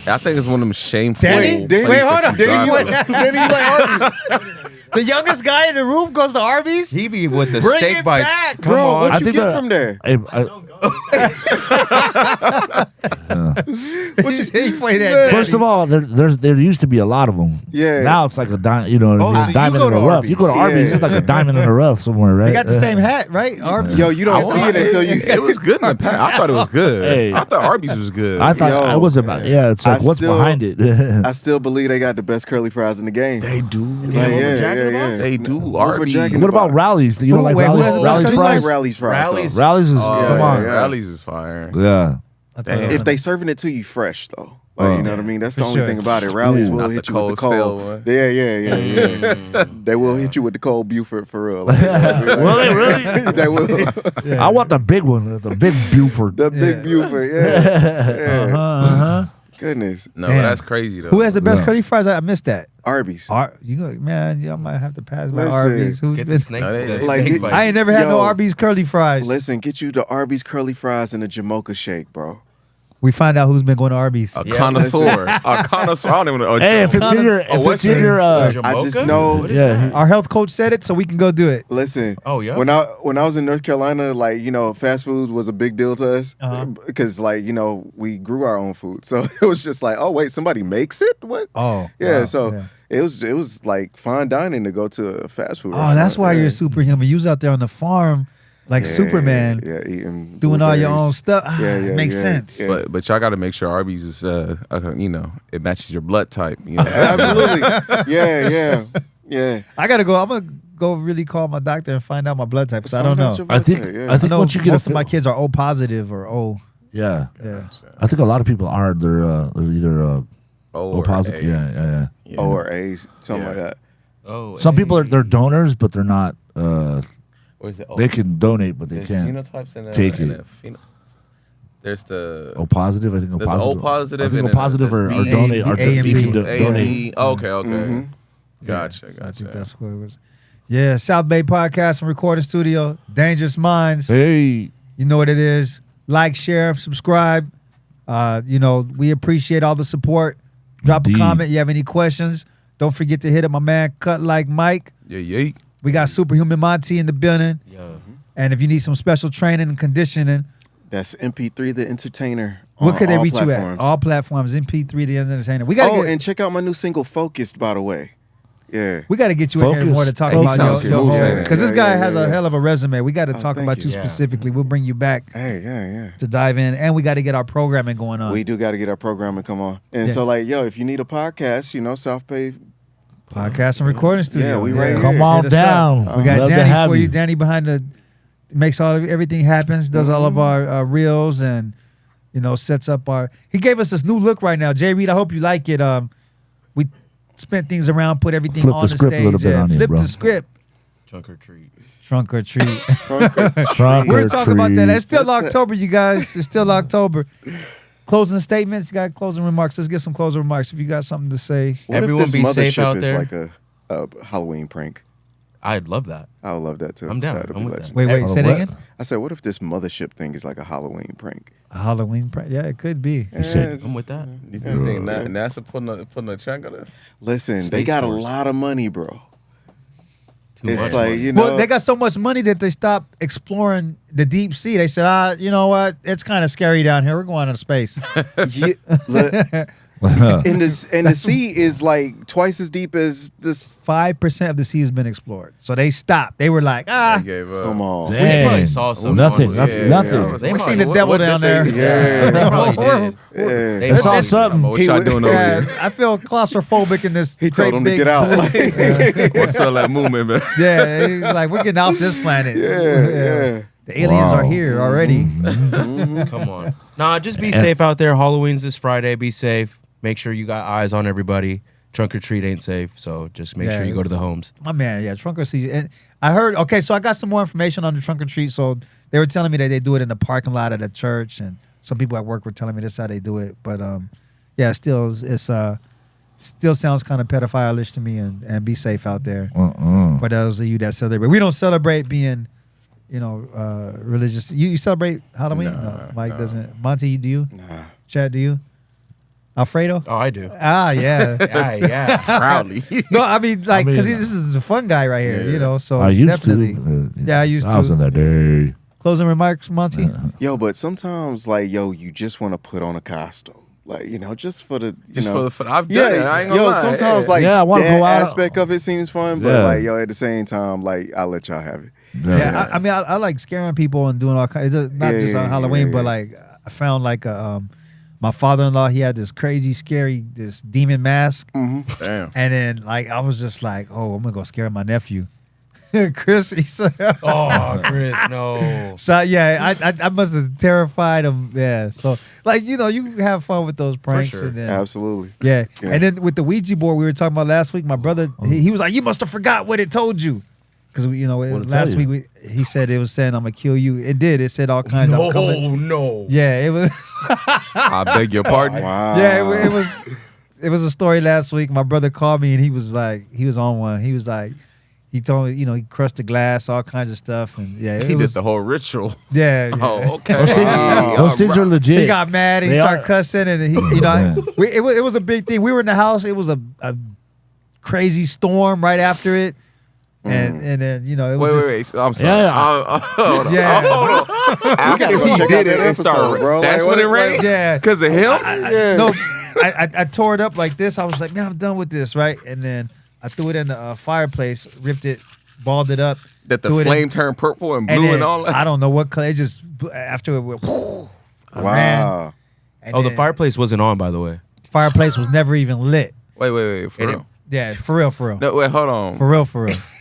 I think it's one of them shameful. Danny? places Wait, hold that on. you Danny, drive what? to. Then you like Arby's. The youngest guy in the room goes to Arby's. He be with the Bring steak it bites. back. Come Bro, on. what I you think get that- from there? What you say? You play that? First of all, there used to be a lot of them. Yeah. Now it's like a diamond. Oh, a so you diamond go in the to rough. Arby's. You go to Arby's, Yeah. it's like a diamond in the rough somewhere, right? They got the same hat, right? Arby's. Yo, you don't see it until you It was good in the past. I thought it was good. Hey. I thought Arby's was good. I thought Yo. I was about. Yeah, it's like I what's still- behind it. I still believe they got the best curly fries in the game. they do. Like, Jack in the Box? They do. Over Arby's. Jack in What the about Box. Rallies? You don't like Wait, who Rallies? has- Rallies I do fries? like Rally's fries. Rally's- though. Rallies is Oh, come on. yeah. Rallies is fire. Yeah. I thought it Damn. was If they serving it to you fresh though. Like, you know what I mean? That's the For only sure. thing about it. Rallies Yeah. will Not hit the you with the cold, stale cold. one. Yeah. They will hit you with the cold Buford for real. Like, Will they really? they will. I want the big one, the big Buford. The big Buford. Yeah. Goodness. No, Damn. that's crazy though. Who has the best Yeah. curly fries? I missed that. Arby's. You go, man. Y'all might have to pass by Listen, Arby's. Who, Get the snake. No, they- the like, snake it- bites. I ain't never had no Yo. Arby's curly fries. Listen, get you the Arby's curly fries and a Jamocha shake, bro. We find out who's been going to Arby's. A Yeah, connoisseur. A connoisseur. I don't even know. Hey, if it's in your, Oh, if what's it's in it? your, I just know. What is yeah, that? Our health coach said it, so we can go do it. Listen. Oh, yeah? When I was in North Carolina, like, you know, fast food was a big deal to us because, like, you know, we grew our own food, so it was just like, oh wait, somebody makes it. What? Oh, Yeah. wow, So yeah. it was like fine dining to go to a fast food. Oh, that's why restaurant. you're superhuman. You was out there on the farm like Yeah, Superman, Yeah, eating doing all your blueberries. own stuff. Ah, it makes sense. Yeah. But y'all got to make sure Arby's is you know, it matches your blood type. You know? Absolutely. Yeah. I gotta go. I'm gonna go really call my doctor and find out my blood type because I don't know. I think Yeah. I think know once you get most a of my kids are O positive or O. yeah, Yeah. I think a lot of people are. They're either O positive. A. Yeah. Yeah. O or A, something like that. Oh, Some people they're donors, but they're not. Or is it O? They can donate, but they There's can't genotypes and take and it. There's the O positive. I think O There's positive. O positive I think and O positive then or there's B, donate. Or A and you B. can A and donate. B. Okay. Mm-hmm. Gotcha. So I think that's what it was. Yeah, South Bay Podcast and Recording Studio, Dangerous Minds. Hey, You know what it is. Like, share, subscribe. We appreciate all the support. Drop a Indeed. comment. You have any questions? Don't forget to hit up my man Cut Like Mike. Yeah. We got Superhuman Monte in the building. And if you need some special training and conditioning, That's MP3 the Entertainer. what on could they all reach platforms. you at? All platforms, MP3 the Entertainer. We gotta And check out my new single, Focused, by the way. Yeah. we got to get you in here Focus. more to talk He about sounds your smooth. whole, Yeah, because this yeah, guy yeah, has yeah. a hell of a resume. We got to talk thank about you you. Yeah. specifically. We'll bring you back Hey, yeah. to dive in, and we got to get our programming going on. We do got to get our programming come on. And Yeah. so, like, if you need a podcast, South Bay. Podcast and recording studio. Yeah, we right here. come on Hit us up. down. We got Love to Danny have for you. you. Danny behind the makes everything happens. Does all of our reels and sets up our. He gave us this new look right now. Jay Reed, I hope you like it. We spent things around, put everything Flip on the the script a stage. little bit on you, flip bro. the script. Trunk or treat. Trunk or treat. Trunk We're or talking about that. treat. It's still October, you guys. It's still October. Closing statements. You got closing remarks. Let's get some closing remarks. If you got something to say. What Everyone if this be safe mothership out is there. like a Halloween prank? I'd love that. I would love that too. I'm down. That'd I'm be with legend. that. Wait, say that What? again. I said, what if this mothership thing is like a Halloween prank? A Halloween prank. Yeah, it could be. He said, I'm with that. You think NASA putting a check on it? Listen, they Space got Force. a lot of money, bro. Too It's much like, money. Well, they got so much money that they stopped exploring the deep sea. They said, you know what? It's kind of scary down here. We're going into space. yeah, look, and the sea is like twice as deep as this. 5% of the sea has been explored. So they stopped. They were like, I gave up. Come on. We probably Dang. saw some. Nothing. ones. That's Yeah, nothing. yeah. They we probably- seen the what- devil what down did there. they- Yeah. They probably did. Yeah. They I saw probably- something. What y'all doing over Yeah, here? I feel claustrophobic in this. He told great him to big get out. blue- What's all that movement, man? yeah, he was like, we're getting off this planet. Yeah. The aliens are Wow. here already. Come on. Nah, just be safe out there. Halloween's this Friday. Be safe. Make sure you got eyes on everybody. Trunk or treat ain't safe, so just make Yeah, sure you go to the homes. My man, yeah, trunk or treat. And I heard, okay, so I got some more information on the trunk or treat. So they were telling me that they do it in the parking lot of the church, and some people at work were telling me this is how they do it. But yeah, still sounds kind of pedophile-ish to me. And be safe out there for those of you that celebrate. We don't celebrate being, religious. You celebrate Halloween? No, Mike doesn't. Monte, do you? Nah. Chad, do you? Alfredo? Oh, I do. Ah, yeah. Yeah. Proudly. No, I mean, like, because I mean, this is the fun guy right here, Yeah. So I used definitely. to. Yeah, I used I was in to. that day. Closing remarks, Monty? Yo, but sometimes, like, you just want to put on a costume. Like, just for the, for the I've done it. I ain't gonna lie. sometimes, Yeah. like, Yeah, I wanna that go out. aspect of it seems fun, but, Yeah. like, at the same time, like, I'll let y'all have it. Yeah, I mean, I like scaring people and doing all kinds. It's not Yeah, just on yeah, Halloween, yeah, but yeah. like I found like my father-in-law. He had this crazy, scary, this demon mask, Mm-hmm. Damn. and then like I was just like, oh, I'm gonna go scare my nephew, Chris. He said, Oh, Chris, no. so yeah, I must have terrified him. Yeah, so like you have fun with those pranks, sure. and then Absolutely. yeah. Yeah. And then with the Ouija board we were talking about last week, my brother he was like, "You must have forgot what it told you," because What'd it last tell week he said it was saying I'm gonna kill you. It did. It said all kinds of No. yeah. It was I beg your pardon. Wow. yeah. It was a story last week. My brother called me and he was on one. He was like. He told me, he crushed the glass, all kinds of stuff, and yeah, He did the whole ritual. yeah. Oh, okay. Those things are legit. He got mad and he They started are- cussing, and he, it was a big thing. We were in the house. It was a crazy storm right after it, and then it was Wait. I'm sorry. Yeah. Hold on. Yeah. Hold on. After go he check did out it that and started, episode, bro. that's Like, when it what- rained? Yeah. Because of him? No, I tore it up like this. I was like, man, I'm done with this, right? And then I threw it in the fireplace, ripped it, balled it up. That the threw it in- flame turned purple and and blue then, and all that? I don't know what color. It just after it went. I ran, Wow. and Oh, the then fireplace wasn't on, by the way. fireplace was never even lit. Wait. For And real. Yeah, for real. No, wait, hold on. For real.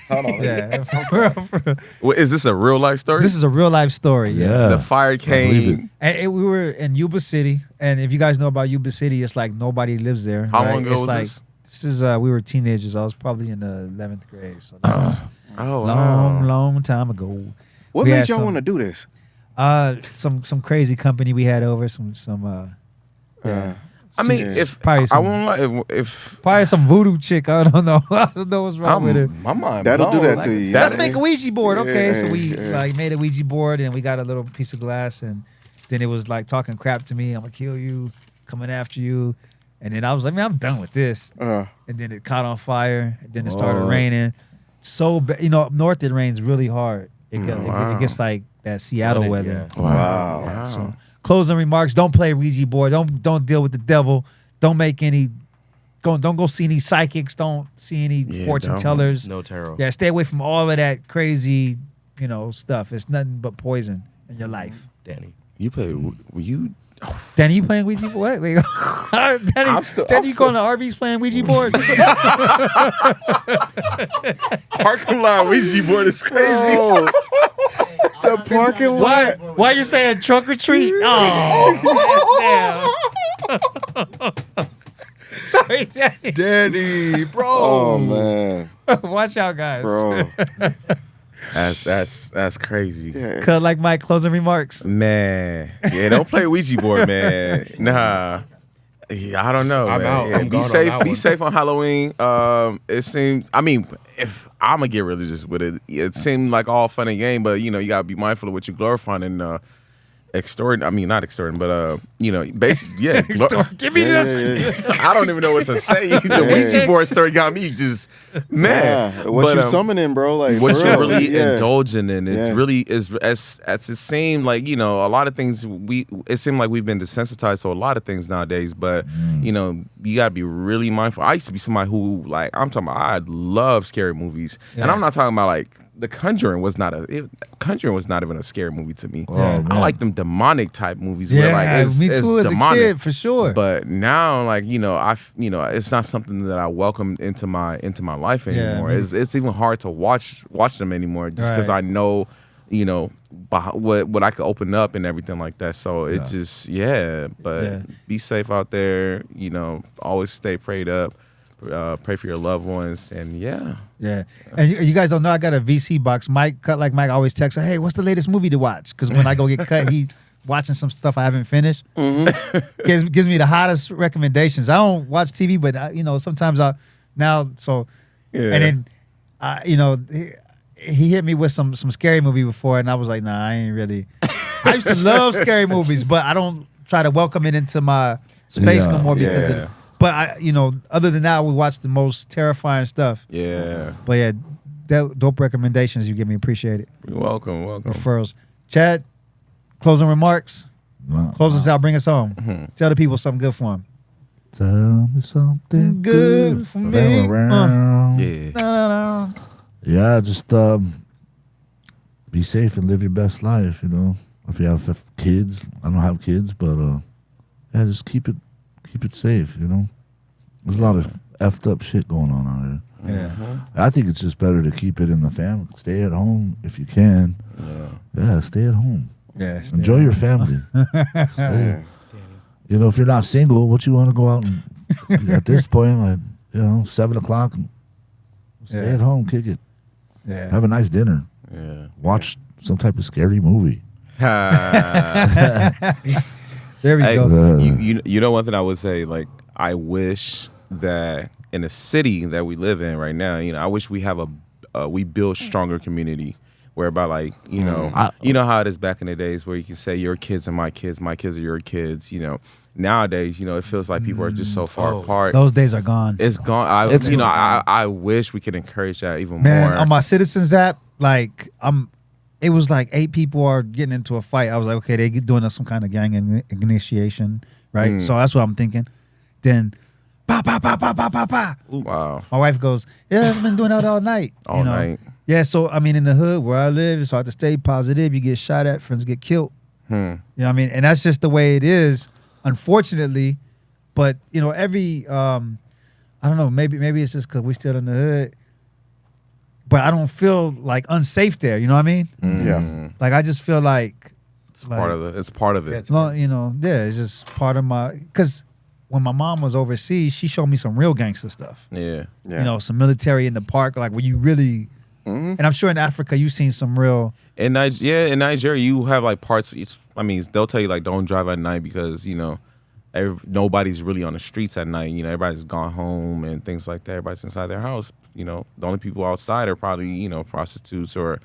Hold on. Yeah, for real, for real. Well, is this a real life story? This is a real life story. Yeah. The fire came. And we were in Yuba City, and if you guys know about Yuba City, it's like nobody lives there. How right? long ago it's was like, this? This is we were teenagers. I was probably in the 11th grade, so this is Oh, long time ago. What We made had y'all some- want to do this? Some crazy company we had over. Yeah. I mean, Yeah. if Probably I some- won't lie, if Probably some voodoo chick. I don't know. I don't know what's wrong with it. my mind That'll do blown. that to you. Let's Yeah. make a Ouija board. Okay, so we Yeah. like made a Ouija board and we got a little piece of glass and then it was like talking crap to me. I'm gonna kill you, coming after you, and then I was like, man, I'm done with this. And then it caught on fire. And then it started raining. So up north it rains really hard. It gets like that Seattle weather. Yeah. Wow. So closing remarks: don't play Ouija board. Don't deal with the devil. Don't make any. Don't go see any psychics. Don't see any fortune don't. tellers. No tarot. Yeah, stay away from all of that crazy, stuff. It's nothing but poison in your life. Danny. you play, you Danny, you playing Ouija board? Wait, Danny, I'm still- Danny, you going to Arby's playing Ouija board? parking lot Ouija board is crazy. Oh, the parking lot. Why you saying trunk or treat? Oh, damn. Sorry, Danny. Danny, bro. Oh man, Watch out, guys. bro. That's crazy. Yeah. Cut like Mike. Closing remarks. Man, yeah, don't play Ouija board, man. Nah, yeah, I don't know. I'm man. out. Yeah, I'm be gone on safe. that Be one. safe on Halloween. It seems. I mean, if I'm gonna get religious with it, it seemed like all fun and game, but you gotta be mindful of what you're glorifying and extorting. I mean, not extorting, but basically, yeah. Give me this. I don't even know what to say. The Ouija board story got me just man. Yeah. What But, you summoning, bro? Like what for you're real. really Yeah. indulging in. It's Yeah. really is as it seemed like a lot of things it seemed like we've been desensitized to a lot of things nowadays. But you gotta be really mindful. I used to be somebody who I'm talking about. I love scary movies, and I'm not talking about like The Conjuring was not even a scary movie to me. Yeah. I like them demonic type movies. Where, like, Yeah, it's, me it's too as demonic. a kid for sure. But now, it's not something that I welcome into my life Yeah, anymore. me- It's even hard to watch them anymore, just because Right. I know, what I could open up and everything like that. So it just, But Yeah. be safe out there. Always stay prayed up. Pray for your loved ones, and Yeah, and you guys don't know I got a VC box. Cut like Mike always texts, "Hey, what's the latest movie to watch?" Because when I go get cut, he watching some stuff I haven't finished. Gives me the hottest recommendations. I don't watch TV, but sometimes and then he hit me with some scary movie before, and I was like, nah, I ain't really. I used to love scary movies, but I don't try to welcome it into my space no more because Yeah. But other than that, we watch the most terrifying stuff. yeah. But yeah, dope recommendations you give me. Appreciate it. You're welcome. Referrals. Chad, closing remarks. Close us out. Bring us home. Tell the people something good for them. Tell me something Good good for me. around. Yeah. Yeah, just be safe and live your best life. If you have kids, I don't have kids, but just keep it safe. There's a lot of effed up shit going on out here. Yeah. I think it's just better to keep it in the family. Stay at home if you can. Yeah, stay at home. Yeah. Enjoy your family. Yeah. If you're not single, what you want to go out and at this point, 7:00, stay at home, kick it, Yeah. have a nice dinner, Yeah. watch some type of scary movie. There we Hey, go. you know one thing I would say, like, I wish that in the city that we live in right now, I wish we have we build stronger community whereby, like, you know how it is back in the days where you can say your kids are my kids are your kids. Nowadays, it feels like people are just so far apart. Those days are gone. It's gone. I wish we could encourage that even Man, more. on my Citizens app, it was like 8 people are getting into a fight. I was like, okay, they doing some kind of gang initiation, right? So that's what I'm thinking. Then, pa pa pa pa pa pa pa. Wow. My wife goes, yeah, it's been doing that all night. All night. Yeah, so I mean, in the hood where I live, it's hard to stay positive. You get shot at, friends get killed. You know what I mean? And that's just the way it is, unfortunately. But every I don't know, maybe it's just because we still in the hood. but I don't feel like unsafe there. You know what I mean? Yeah. Like I just feel like It's part of it. Yeah, it's no, you know, yeah, it's just part of my. Because when my mom was overseas, she showed me some real gangster stuff. Yeah. Yeah. You know, some military in the park, like where you really. And I'm sure in Africa you've seen some real. In Nigeria, you have like parts. I mean, they'll tell you like don't drive at night because nobody's really on the streets at night. You know, everybody's gone home and things like that. Everybody's inside their house. You know, the only people outside are probably prostitutes or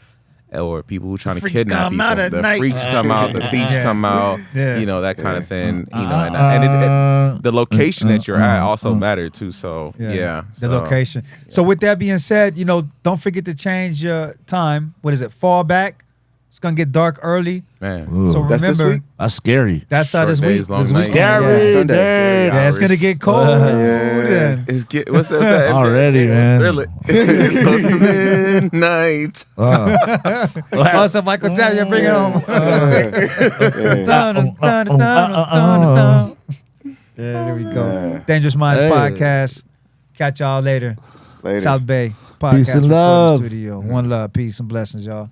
people who are trying to freaks kidnap come people. out at The night. freaks come out. The thieves Yeah. come out. Yeah. You know, that kind of thing. You know, and the location that you're at also matter too. So yeah, The so, location. So with that being said, don't forget to change your time. What is it? Fall back. It's gonna get dark early. man. Ooh, So That's this remember, week? that's scary. that's how Short this days, week. long This nights. week. Scary, Yeah. Sunday. dude. Yeah, it's gonna get cold. and- What's that? Already, man. Really? It's close to midnight. Oh, so Michael Jackson, bring it home. Yeah, there we go. Dangerous Minds Hey. Podcast. Catch y'all later. Later. South Bay Podcast. Peace and recording love. Studio. One love, peace and blessings, y'all.